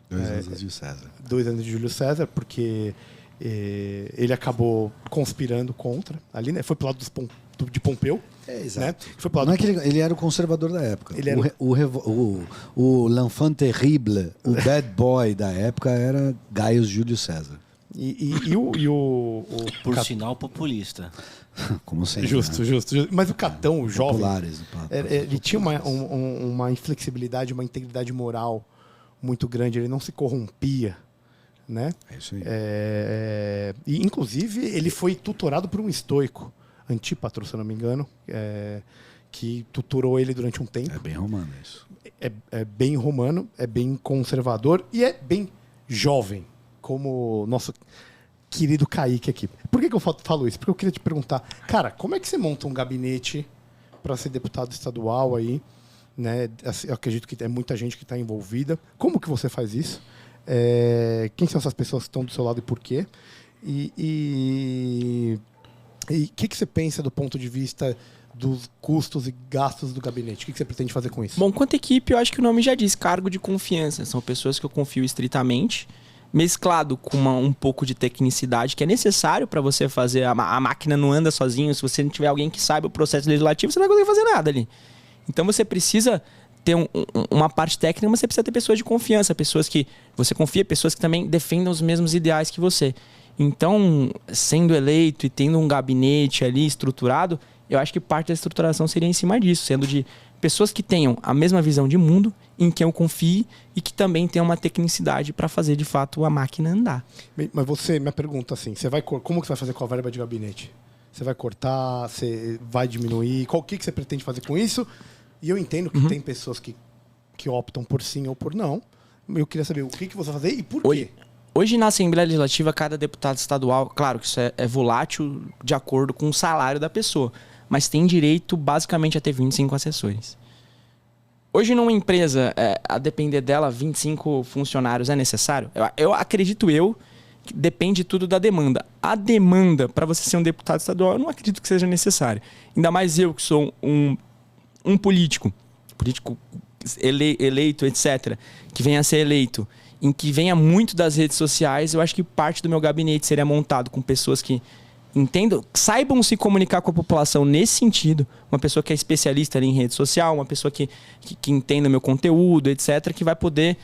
2 anos antes de César. 2 anos de Júlio César, porque ele acabou conspirando contra, ali, né? Foi pro lado de Pompeu. Exato. Né? Foi pro lado Não é que ele era o conservador da época. Ele era O l'enfant terrible, o bad boy da época era Gaius Júlio César. E o Por sinal populista. Como sempre. Justo. Mas o Catão, o jovem, Populares, ele tinha uma inflexibilidade, uma integridade moral muito grande. Ele não se corrompia, né? É isso aí. E inclusive ele foi tutorado por um estoico, Antípatro, se eu não me engano, que tutorou ele durante um tempo. É bem romano isso. É bem romano, é bem conservador e é bem jovem, como o nosso querido Kaique aqui. Por que eu falo isso? Porque eu queria te perguntar, cara, como é que você monta um gabinete para ser deputado estadual aí? Né? Eu acredito que é muita gente que está envolvida. Como que você faz isso? Quem são essas pessoas que estão do seu lado e por quê? E o que você pensa do ponto de vista dos custos e gastos do gabinete? O que você pretende fazer com isso? Bom, quanto equipe, eu acho que o nome já diz, cargo de confiança. São pessoas que eu confio estritamente, mesclado com um pouco de tecnicidade, que é necessário para você fazer. A máquina não anda sozinho. Se você não tiver alguém que saiba o processo legislativo, você não vai conseguir fazer nada ali. Então você precisa ter uma parte técnica, mas você precisa ter pessoas de confiança, pessoas que você confia, pessoas que também defendam os mesmos ideais que você. Então, sendo eleito e tendo um gabinete ali estruturado, eu acho que parte da estruturação seria em cima disso, sendo de pessoas que tenham a mesma visão de mundo, em quem eu confie e que também tenham uma tecnicidade para fazer de fato a máquina andar. Mas minha pergunta assim, como que você vai fazer com a verba de gabinete? Você vai cortar? Você vai diminuir? O que você pretende fazer com isso? E eu entendo que tem pessoas que optam por sim ou por não. Eu queria saber o que você vai fazer e por quê. Hoje, na Assembleia Legislativa, cada deputado estadual, claro que isso é volátil de acordo com o salário da pessoa, mas tem direito, basicamente, a ter 25 assessores. Hoje, numa empresa, a depender dela, 25 funcionários é necessário? Eu acredito que depende tudo da demanda. A demanda, para você ser um deputado estadual, eu não acredito que seja necessário. Ainda mais eu, que sou um político eleito, etc., que venha a ser eleito, em que venha muito das redes sociais, eu acho que parte do meu gabinete seria montado com pessoas que entendam, saibam se comunicar com a população nesse sentido, uma pessoa que é especialista ali em rede social, uma pessoa que entenda o meu conteúdo, etc., que vai poder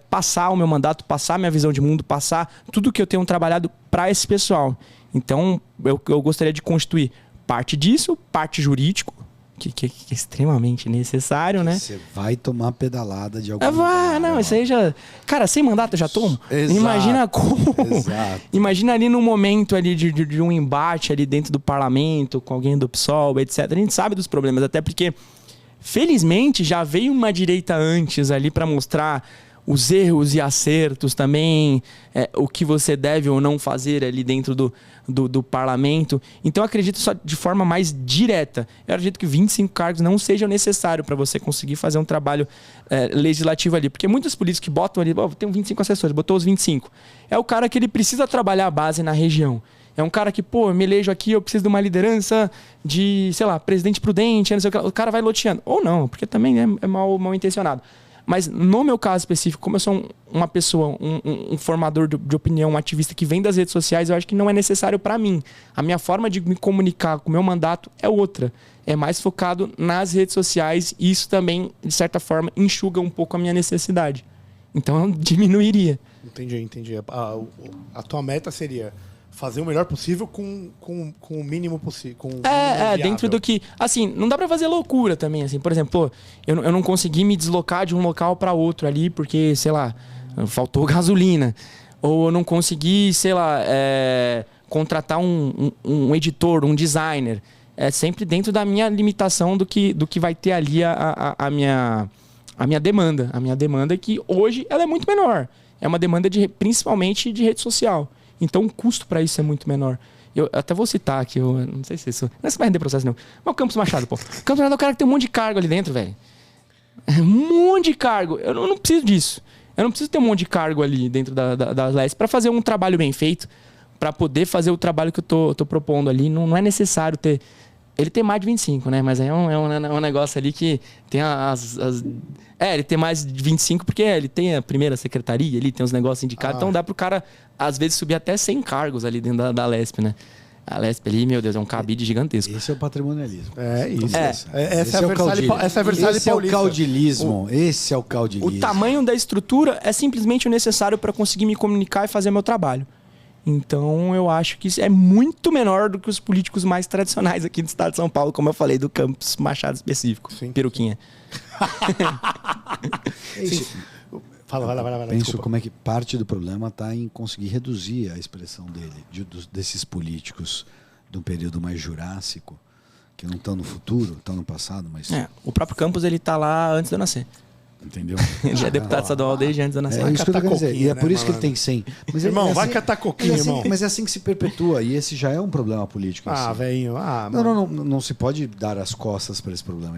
passar o meu mandato, passar a minha visão de mundo, passar tudo que eu tenho trabalhado para esse pessoal. Então, eu gostaria de constituir parte disso, parte jurídico, que é extremamente necessário, né? Você vai tomar pedalada de algum lugar. Não, isso aí já... Cara, sem mandato eu já tomo. Exato. Imagina como... Exato. Imagina ali no momento ali de um embate ali dentro do parlamento, com alguém do PSOL, etc. A gente sabe dos problemas, até porque, felizmente, já veio uma direita antes ali para mostrar os erros e acertos também, o que você deve ou não fazer ali dentro do parlamento. Então, eu acredito só de forma mais direta. Eu acredito que 25 cargos não sejam necessários para você conseguir fazer um trabalho legislativo ali. Porque muitos políticos que botam ali, tem 25 assessores, botou os 25. É o cara que ele precisa trabalhar a base na região. É um cara que, eu me elejo aqui, eu preciso de uma liderança de, sei lá, presidente prudente, não sei o que. O cara vai loteando. Ou não, porque também é mal intencionado. Mas no meu caso específico, como eu sou uma pessoa, um formador de opinião, um ativista que vem das redes sociais, eu acho que não é necessário para mim. A minha forma de me comunicar com o meu mandato é outra. É mais focado nas redes sociais e isso também, de certa forma, enxuga um pouco a minha necessidade. Então, eu diminuiria. Entendi. A tua meta seria fazer o melhor possível com o mínimo possível. Dentro do que... Assim, não dá pra fazer loucura também, assim. Por exemplo, eu não consegui me deslocar de um local pra outro ali porque, sei lá, faltou gasolina. Ou eu não consegui, sei lá, contratar um editor, um designer. É sempre dentro da minha limitação do que vai ter ali a minha demanda. A minha demanda é que hoje ela é muito menor. É uma demanda principalmente de rede social. Então o custo para isso é muito menor. Eu até vou citar aqui, eu não sei se isso... Não é se vai render processo, não. Mas o Campos Machado, pô. O Campos Machado é o cara que tem um monte de cargo ali dentro, velho. Um monte de cargo. Eu não preciso disso. Eu não preciso ter um monte de cargo ali dentro da Lesp para fazer um trabalho bem feito, para poder fazer o trabalho que eu tô propondo ali. Não é necessário ter... Ele tem mais de 25, né? Mas aí é um negócio ali que tem ele tem mais de 25 porque ele tem a primeira secretaria, ele tem os negócios indicados. Então dá pro cara, às vezes, subir até 100 cargos ali dentro da Lesp, né? A Lesp ali, meu Deus, é um cabide gigantesco. Esse é o patrimonialismo. É isso. Essa Essa é a Versalhes Esse é o paulista. caudilismo. Esse é o caudilismo. O tamanho da estrutura é simplesmente o necessário para conseguir me comunicar e fazer meu trabalho. Então, eu acho que isso é muito menor do que os políticos mais tradicionais aqui do estado de São Paulo, como eu falei, do Campos Machado específico. Sim. Peruquinha. Vai. Penso como é que parte do problema está em conseguir reduzir a expressão dele, desses políticos de um período mais jurássico, que não estão no futuro, estão no passado, mas... O próprio Campos, ele tá lá antes de eu nascer. Entendeu? Ele já é deputado estadual desde antes de eu nascer. É isso que eu catar quero dizer. coquinho, E é né, por isso que ele malandro? tem 100. Mas Irmão, vai assim- catar coquinho, mas é assim- irmão. Mas é assim que se perpetua. E esse já é um problema político. em si. Velho. Não se pode dar as costas para esse problema.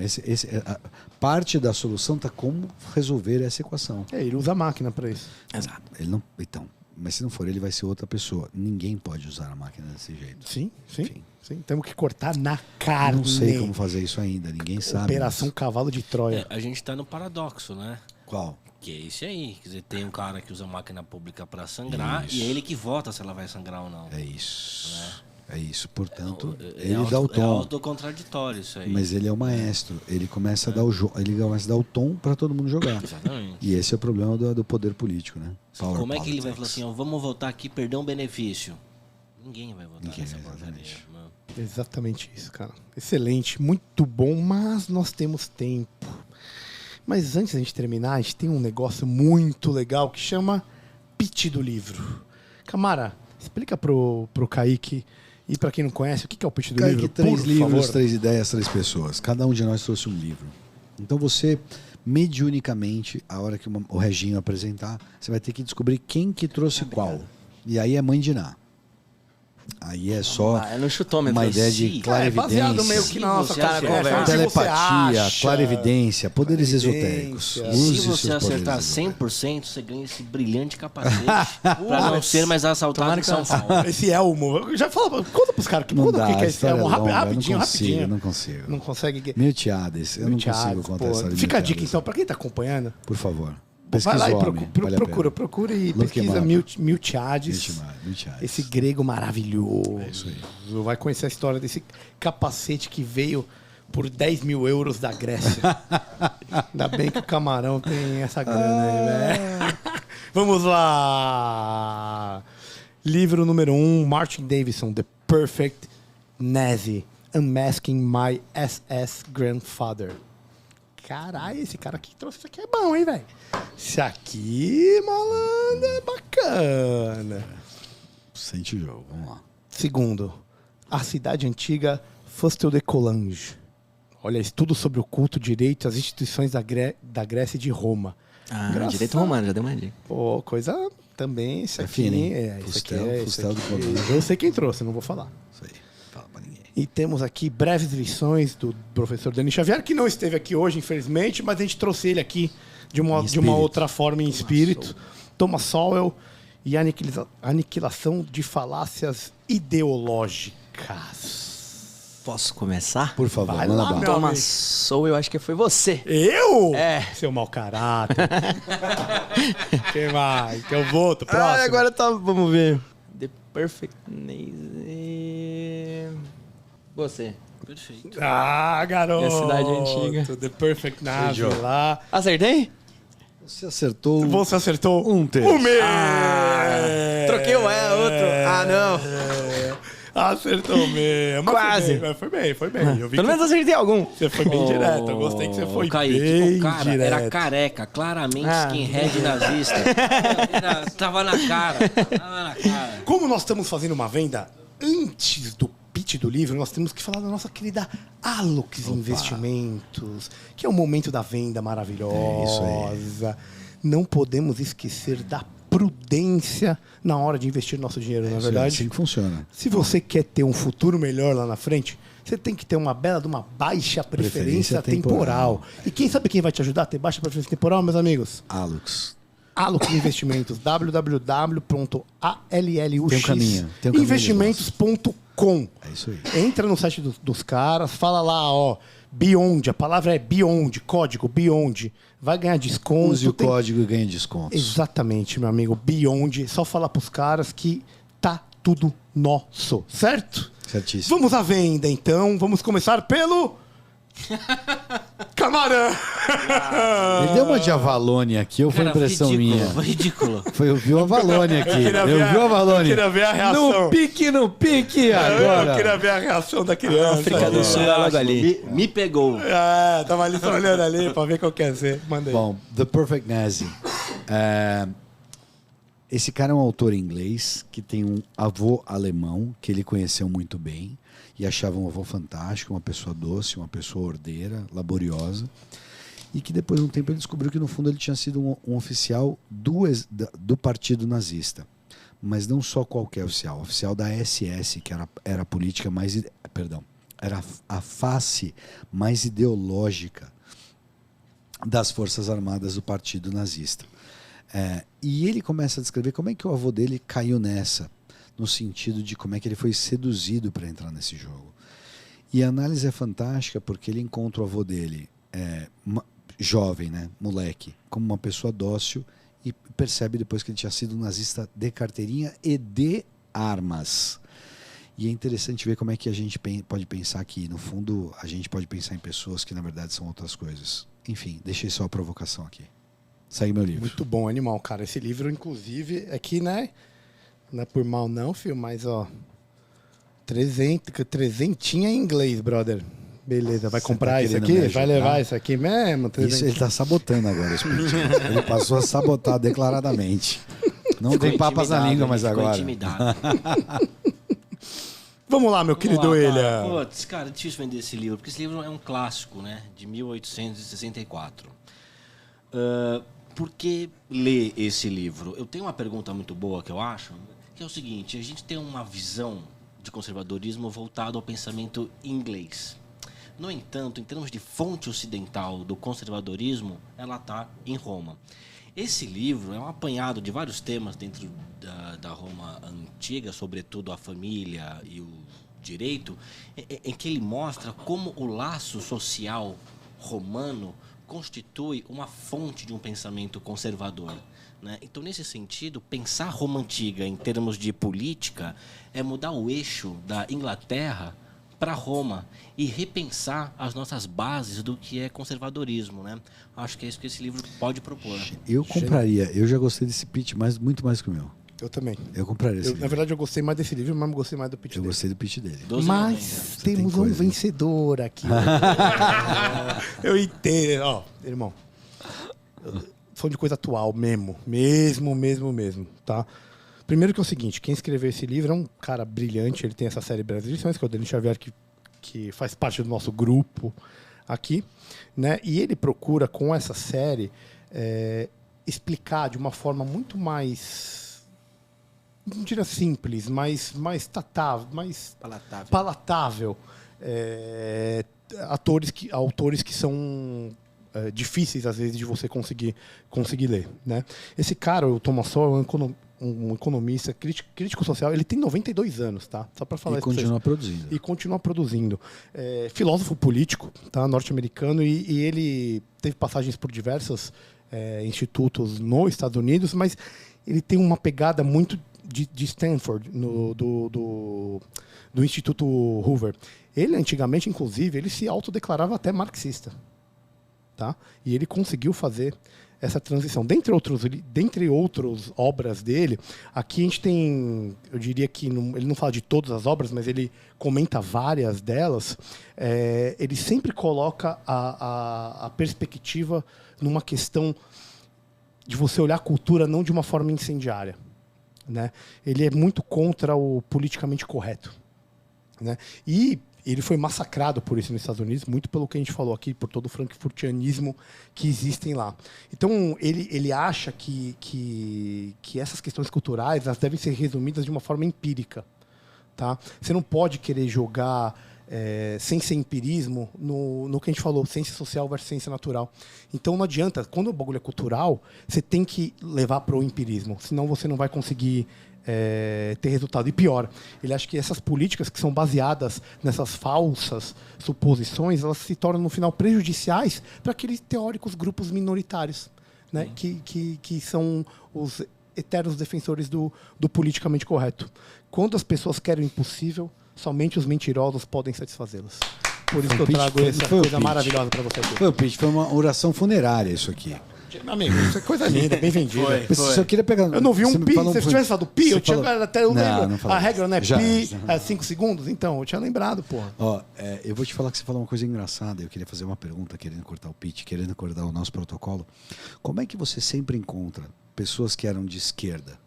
Parte da solução está como resolver essa equação. Ele usa a máquina pra isso. Exato. Ele não, então, mas se não for ele, vai ser outra pessoa. Ninguém pode usar a máquina desse jeito. Sim. Enfim. Temos que cortar na carne. Não sei como fazer isso ainda. Ninguém sabe. Operação Cavalo de Troia. A gente tá no paradoxo, né? Qual? Que é esse aí. Quer dizer, tem um cara que usa máquina pública para sangrar e é ele que vota se ela vai sangrar ou não. É isso. É isso. Portanto, É ele auto- dá o É tom. autocontradditório isso aí. Mas ele é o maestro. Ele começa a dar o tom para todo mundo jogar. Exatamente. E esse é o problema do poder político, né? Power Como é que ele vai politics. falar assim, ó, vamos votar aqui, perder um benefício? Ninguém vai votar Ninguém, nessa exatamente. porcaria. Mano. Exatamente isso, cara. Excelente, muito bom, mas nós temos tempo. Mas antes da gente terminar, a gente tem um negócio muito legal que chama pitch do livro. Camara, explica pro Kaique e pra quem não conhece, o que é o pitch do Kaique, livro, 3 por livros, favor. 3 ideias, 3 pessoas. Cada um de nós trouxe um livro. Então você, mediunicamente, a hora que o Reginho apresentar, você vai ter que descobrir quem que trouxe qual. E aí é mãe de Ná. Aí é só É no chutômetro. uma ideia de clarividência. baseado meio que na nossa Se cara você conversa. acertar- O que você Telepatia, acha? clarividência, poderes Clarividência. esotéricos. Se Use você seus poderes acertar esotéricos. 100%, você ganha esse brilhante capacete pra não ser mais assaltado em São Paulo. Esse Elmo. Já fala, conta pros caras que Não conta dá, o que é a esse história Elmo. é longa, Rapidinho, não consigo, rapidinho. não consigo. Não consegue. Miltiades, eu não consigo Miltiades, contar pô. a história de Fica a Miltiades. dica então, pra quem tá acompanhando. Por favor. Vai Pesquisa lá e o homem, vale a pena. procura e Look pesquisa him up. Miltiades. Miltiades. Esse grego maravilhoso. É isso aí. Vai conhecer a história desse capacete que veio por 10 mil euros da Grécia. Ainda bem que o Camarão tem essa grana aí, né? Vamos lá! Livro número 1, Martin Davidson, The Perfect Nazi, Unmasking My SS Grandfather. Caralho, esse cara que trouxe isso aqui é bom, hein, velho? Esse aqui, malandro, é bacana. Sente o jogo, vamos lá. Segundo, a cidade antiga Fustel de Coulanges. Olha, estudo sobre o culto, direito, as instituições da Grécia e de Roma. Engraçado. Direito romano, já deu uma dica. Pô, coisa também, esse É aqui, fino, hein? esse aqui Fustel, é... Fustel esse de aqui, Coulanges. eu sei quem trouxe, não vou falar. Isso aí. Fala pra ninguém. E temos aqui breves lições do professor Denis Xavier, que não esteve aqui hoje, infelizmente, mas a gente trouxe ele aqui de uma espírito. outra forma, em espírito. Thomas Sowell e aniquilação de falácias ideológicas. Posso começar? Por favor, Vai manda lá, bala. meu Thomas amigo. Sowell, eu acho que foi você. Eu? É. Seu mau caráter. Quem mais? Que eu voto, próximo. Agora tá, vamos ver. The Perfect Nazi. Você. Perfeito. Ah, garoto. Minha cidade antiga. The Perfect Nazi Joe. lá. Acertei? Você acertou Você acertou um terço. o meu. Troquei o outro. Ah, não. Acertou o meu. Mas Quase. Foi bem. Eu vi Pelo que menos acertei algum. você foi bem direto. Eu gostei que você foi Kaique, bem o cara direto. era careca, claramente Ah. skinhead nazista. Tava na cara. Como nós estamos fazendo uma venda antes do pitch do livro, nós temos que falar da nossa querida Alux Investimentos, que é o momento da venda maravilhosa. É isso aí. Não podemos esquecer da prudência na hora de investir nosso dinheiro, na Isso verdade. É assim que funciona. Se você quer ter um futuro melhor lá na frente, você tem que ter uma bela de uma baixa preferência temporal. E quem sabe quem vai te ajudar a ter baixa preferência temporal, meus amigos? Alux. Alux Investimentos, Tem um caminho investimentos.com. É isso aí. Entra no site dos caras, fala lá, ó, Beyond, a palavra é Beyond, código Beyond, vai ganhar desconto. Use o código e ganhe descontos. Exatamente, meu amigo, Beyond, só falar pros caras que tá tudo nosso, certo? Certíssimo. Vamos à venda, então, vamos começar pelo... Camarão! Ele deu uma de Avalone aqui, ou foi Cara, impressão ridículo, minha? Foi ridículo. Eu vi o Avalone aqui. Eu vi o Eu Avalone. queria ver a reação. No pique Eu agora. queria ver a reação da criança. África do Sul é logo ali. Me pegou. Tava ali só olhando ali pra ver qual quer ser. Manda aí. Bom, The Perfect Nazi. Esse cara é um autor inglês que tem um avô alemão que ele conheceu muito bem e achava um avô fantástico, uma pessoa doce, uma pessoa ordeira, laboriosa, e que depois de um tempo ele descobriu que no fundo ele tinha sido um oficial do partido nazista. Mas não só qualquer oficial da SS, que era a política mais... era a face mais ideológica das Forças Armadas do Partido Nazista. E ele começa a descrever como é que o avô dele caiu nessa, no sentido de como é que ele foi seduzido para entrar nesse jogo. E a análise é fantástica porque ele encontra o avô dele, jovem, né, moleque, como uma pessoa dócil, e percebe depois que ele tinha sido um nazista de carteirinha e de armas. E é interessante ver como é que a gente pode pensar que, no fundo, a gente pode pensar em pessoas que, na verdade, são outras coisas. Enfim, deixei só a provocação aqui. Segue meu livro. Muito bom, animal, cara. Esse livro, inclusive, aqui, né? Não é por mal não, filho, mas, ó... 300 em inglês, brother. Beleza, vai comprar isso aqui? Vai levar isso aqui mesmo? Isso ele tá sabotando agora, esse Ele passou a sabotar declaradamente. Não tem papas na língua, mas agora. Vamos lá, meu querido William. Putz, cara, é difícil vender esse livro, porque esse livro é um clássico, né? De 1864. Por que ler esse livro? Eu tenho uma pergunta muito boa que eu acho, que é o seguinte: a gente tem uma visão de conservadorismo voltado ao pensamento inglês. No entanto, em termos de fonte ocidental do conservadorismo, ela está em Roma. Esse livro é um apanhado de vários temas dentro da Roma antiga, sobretudo a família e o direito, em que ele mostra como o laço social romano constitui uma fonte de um pensamento conservador, né? Então, nesse sentido, pensar Roma antiga em termos de política é mudar o eixo da Inglaterra para Roma e repensar as nossas bases do que é conservadorismo, né? Acho que é isso que esse livro pode propor. Eu compraria. Eu já gostei desse pitch muito mais que o meu. Eu também. Eu compraria esse livro. Na verdade, eu gostei mais desse livro, mas gostei mais do pitch Eu dele. gostei do pitch dele. Mas temos um vencedor aqui. Eu entendo. Ó, irmão. Falando de coisa atual mesmo. Mesmo, tá? Primeiro que é o seguinte, quem escreveu esse livro é um cara brilhante, ele tem essa série Brasileiras, que é o Denis Xavier, que faz parte do nosso grupo aqui, né? E ele procura, com essa série, explicar de uma forma muito mais... não diria simples, mais tatável, mais palatável, autores que são difíceis às vezes de você conseguir ler, né? Esse cara, o Thomas Sowell, um economista, crítico social, ele tem 92 anos, tá? Só para falar isso. E continua produzindo. Filósofo político, tá? Norte-americano, e ele teve passagens por diversos institutos nos Estados Unidos, mas ele tem uma pegada muito de Stanford, do Instituto Hoover. Ele, antigamente, inclusive, ele se autodeclarava até marxista. Tá? E ele conseguiu fazer essa transição. Dentre outras obras dele, aqui a gente tem, eu diria que ele não fala de todas as obras, mas ele comenta várias delas. Ele sempre coloca a perspectiva numa questão de você olhar a cultura não de uma forma incendiária, né? Ele é muito contra o politicamente correto, né? E Ele foi massacrado por isso nos Estados Unidos, muito pelo que a gente falou aqui, por todo o frankfurtianismo que existem lá. Então, ele acha que essas questões culturais elas devem ser resumidas de uma forma empírica. Tá? Você não pode querer jogar sem ser empirismo no que a gente falou, ciência social versus ciência natural. Então, não adianta. Quando o bagulho é cultural, você tem que levar para o empirismo, senão você não vai conseguir ter resultado. E pior, ele acha que essas políticas que são baseadas nessas falsas suposições, elas se tornam, no final, prejudiciais para aqueles teóricos grupos minoritários, né? Que são os eternos defensores do politicamente correto. Quando as pessoas querem o impossível, somente os mentirosos podem satisfazê-las. Por isso que eu trago essa coisa maravilhosa para você aqui. Foi o pitch, foi uma oração funerária isso aqui. Meu amigo, isso é coisa linda, bem vendida. Só queria pegar... Eu não vi um pi. Se você tivesse falado pi, eu tinha até não a regra não é já, pi, já. é 5 segundos. Então, eu tinha lembrado, porra. Ó, eu vou te falar que você falou uma coisa engraçada. Eu queria fazer uma pergunta, querendo cortar o pitch, querendo cortar o nosso protocolo. Como é que você sempre encontra pessoas que eram de esquerda,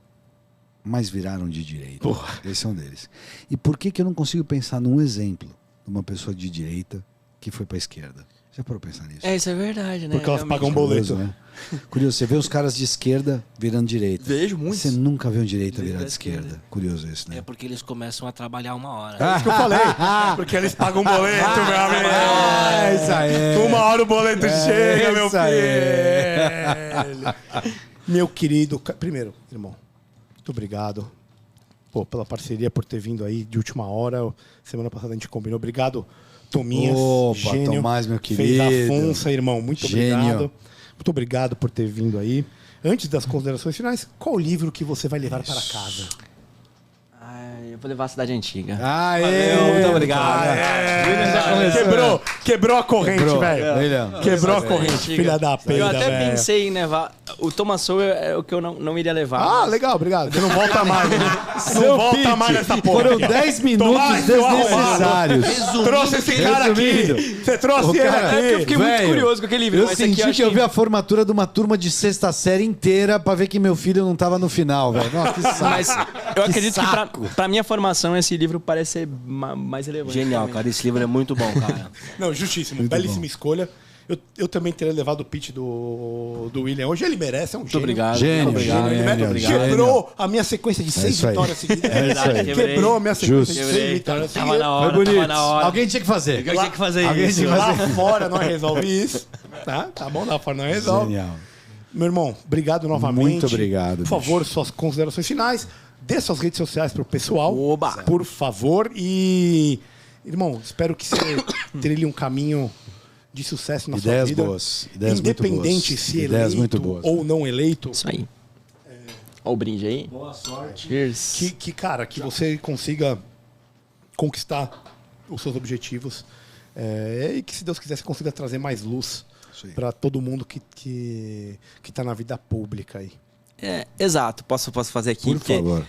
mas viraram de direita? Porra. Esse é um deles. E por que eu não consigo pensar num exemplo de uma pessoa de direita que foi para a esquerda? Já parou pra pensar nisso? Isso é verdade, né? Porque elas Realmente. pagam boleto. Curioso, né? Curioso, você vê os caras de esquerda virando direita. Vejo muito. Você nunca viu um direita virar Da de esquerda. Curioso isso, né? É porque eles começam a trabalhar uma hora. É isso que eu falei. Porque eles pagam boleto, meu amigo. Isso aí. Uma hora o boleto chega, meu isso aí. filho. Meu querido... Primeiro, irmão, muito obrigado pela parceria, por ter vindo aí de última hora. Semana passada a gente combinou. Obrigado, Tominhas. Opa, gênio. Tomás, meu Fez querido. a funça, irmão. Muito Gênio. obrigado. Muito obrigado por ter vindo aí. Antes das considerações finais, qual o livro que você vai levar para casa? Eu vou levar a Cidade Antiga. Valeu, muito obrigado. Quebrou a corrente, velho. William. Quebrou a corrente, Antiga. filha da peida, Eu até velho. pensei em levar. O Thomas Sowell é o que eu não iria levar. Ah, legal, obrigado. Você não volta mais, né? Não volta mais nessa porra. Foram aqui. 10 minutos Tomás, seu desnecessários. Trouxe esse cara Resumindo. aqui. Você trouxe O ele cara- aqui. É que eu fiquei muito Velho, curioso com aquele livro. Eu mas esse aqui senti que eu achei- vi a formatura de uma turma de sexta série inteira pra ver que meu filho não tava no final, velho. Nossa, que saco. Mas eu acredito que saco. pra minha formação esse livro parece ser mais relevante. Genial, realmente. cara. Esse livro é muito bom, cara. Não, justíssimo. Belíssima escolha. Eu também teria levado o pitch do William. Hoje ele merece, é um Muito gênio. obrigado. Gênio, muito obrigado. Ele gênio, merece. gênio. Quebrou a minha sequência de 6 isso aí. vitórias seguidas. É isso aí. Quebrou a minha sequência de Justo. 6 vitórias Tava seguidas. na hora, Foi bonito. tava na hora. Alguém tinha que fazer. Eu tinha que fazer Alguém isso. tinha que Lá fazer. fora não resolve isso. Tá bom, lá fora não resolve. Genial. Meu irmão, obrigado novamente. Muito obrigado, Por bicho. favor, suas considerações finais. Dê suas redes sociais pro pessoal. Oba! Por favor. E, irmão, espero que você trilhe um caminho de sucesso na sua Ideias vida. boas. Ideias muito Independente boas. se Ideias eleito muito boas. ou não eleito. Isso aí. Olha o brinde aí. Boa sorte. Cheers. Cara, que você consiga conquistar os seus objetivos. E que, se Deus quiser, você consiga trazer mais luz para todo mundo que tá na vida pública aí. Exato. Posso fazer aqui? Por favor.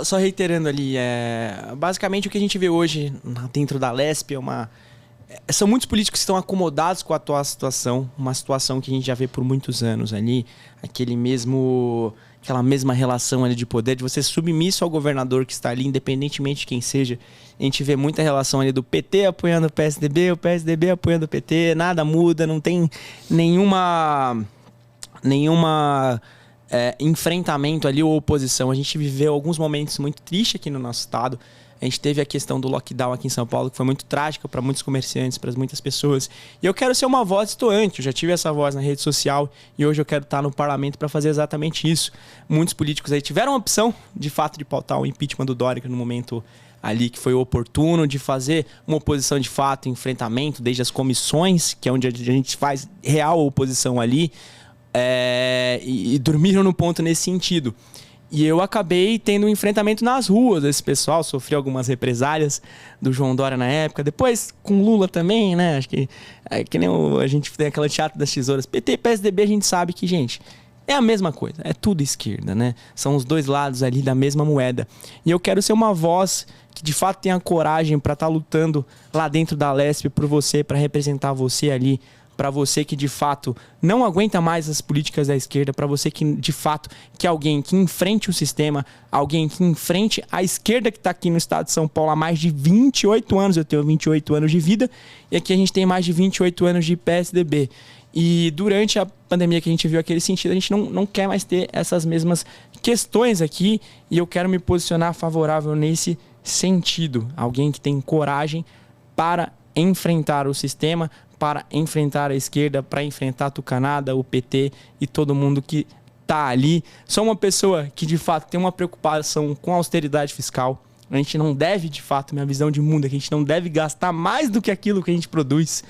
Só reiterando ali, basicamente o que a gente vê hoje dentro da Lesp são muitos políticos que estão acomodados com a atual situação, uma situação que a gente já vê por muitos anos ali, aquela mesma relação ali de poder, de você submisso ao governador que está ali, independentemente de quem seja. A gente vê muita relação ali do PT apoiando o PSDB apoiando o PT, nada muda, não tem nenhuma enfrentamento ali ou oposição. A gente viveu alguns momentos muito tristes aqui no nosso estado. A gente teve a questão do lockdown aqui em São Paulo, que foi muito trágica para muitos comerciantes, para muitas pessoas. E eu quero ser uma voz estoante. Eu já tive essa voz na rede social e hoje eu quero estar no parlamento para fazer exatamente isso. Muitos políticos aí tiveram a opção, de fato, de pautar o impeachment do Dória no momento ali que foi oportuno, de fazer uma oposição de fato, enfrentamento, desde as comissões, que é onde a gente faz real oposição ali, e dormiram no ponto nesse sentido. E eu acabei tendo um enfrentamento nas ruas desse pessoal, sofri algumas represálias do João Dória na época. Depois, com Lula também, né? Acho que nem a gente tem aquela teatro das tesouras. PT e PSDB, a gente sabe que, gente, é a mesma coisa. É tudo esquerda, né? São os dois lados ali da mesma moeda. E eu quero ser uma voz que, de fato, tenha coragem para estar lutando lá dentro da Lesp por você, para representar você ali para você que de fato não aguenta mais as políticas da esquerda, para você que de fato quer alguém que enfrente o sistema, alguém que enfrente a esquerda que está aqui no estado de São Paulo há mais de 28 anos. Eu tenho 28 anos de vida e aqui a gente tem mais de 28 anos de PSDB. E durante a pandemia que a gente viu aquele sentido, a gente não quer mais ter essas mesmas questões aqui, e eu quero me posicionar favorável nesse sentido. Alguém que tem coragem para enfrentar o sistema, para enfrentar a esquerda, para enfrentar a tucanada, o PT e todo mundo que está ali. Sou uma pessoa que de fato tem uma preocupação com a austeridade fiscal. A gente não deve, de fato, minha visão de mundo é que a gente não deve gastar mais do que aquilo que a gente produz.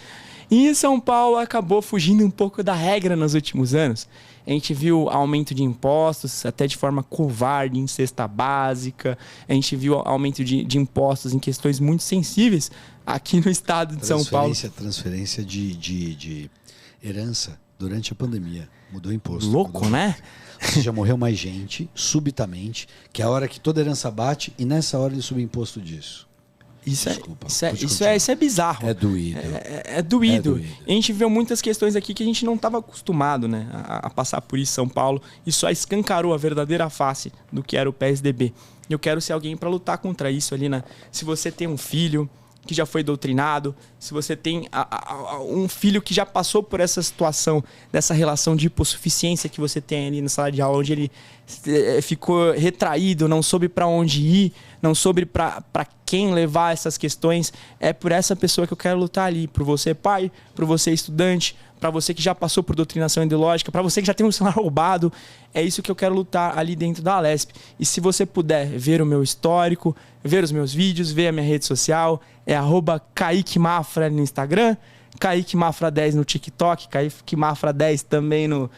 E São Paulo acabou fugindo um pouco da regra nos últimos anos. A gente viu aumento de impostos, até de forma covarde, em cesta básica. A gente viu aumento de impostos em questões muito sensíveis aqui no estado de São Paulo. Transferência de herança durante a pandemia. Mudou o imposto. Louco, né? Ou seja, morreu mais gente, subitamente, que é a hora que toda herança bate, e nessa hora ele sobe imposto disso. Isso Desculpa, é bizarro. É doído. É doído. A gente viu muitas questões aqui que a gente não estava acostumado, né, a passar por isso em São Paulo, e só escancarou a verdadeira face do que era o PSDB. Eu quero ser alguém para lutar contra isso ali, né? Se você tem um filho que já foi doutrinado, se você tem um filho que já passou por essa situação, dessa relação de hipossuficiência que você tem ali na sala de aula, onde ele ficou retraído, não soube para onde ir, não soube para quem levar essas questões, é por essa pessoa que eu quero lutar ali, por você pai, por você estudante, para você que já passou por doutrinação ideológica, para você que já tem um celular roubado, é isso que eu quero lutar ali dentro da Alesp. E se você puder ver o meu histórico, ver os meus vídeos, ver a minha rede social, é @KaiqueMafra no Instagram, Kaique Mafra 10 no TikTok, Kaique Mafra 10 também no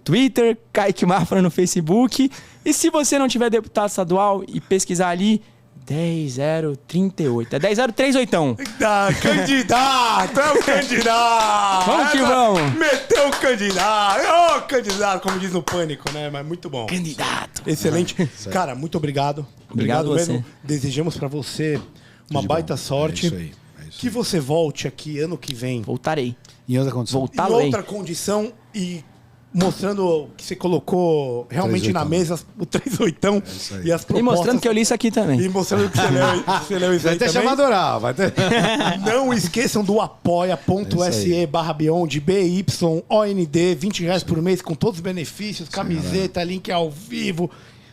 Twitter, Kaique Mafra no Facebook. E se você não tiver deputado estadual e pesquisar ali, 10038. É 10038. Candidato! É o candidato! Vamos que vamos! Meteu o candidato! Ô, candidato, como diz no Pânico, né? Mas muito bom. Candidato! Excelente. Cara, muito obrigado. Obrigado mesmo. você. Desejamos pra você uma baita sorte. É isso aí. Que você volte aqui ano que vem. Voltarei. Em outra condição. Voltar Em bem. outra condição e mostrando que você colocou realmente na mesa o 38 e as propostas. E mostrando que eu li isso aqui também. E mostrando que você leu isso Vai aí ter também. chamado oral, vai ter. Não esqueçam do apoia.se/BYOND, R$20 por mês, com todos os benefícios, camiseta, link ao vivo,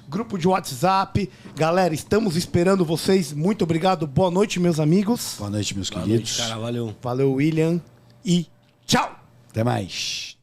grupo de WhatsApp. Galera, estamos esperando vocês. Muito obrigado. Boa noite, meus amigos. Boa noite, meus Boa queridos. noite, cara. Valeu. Valeu, William. E tchau! Até mais.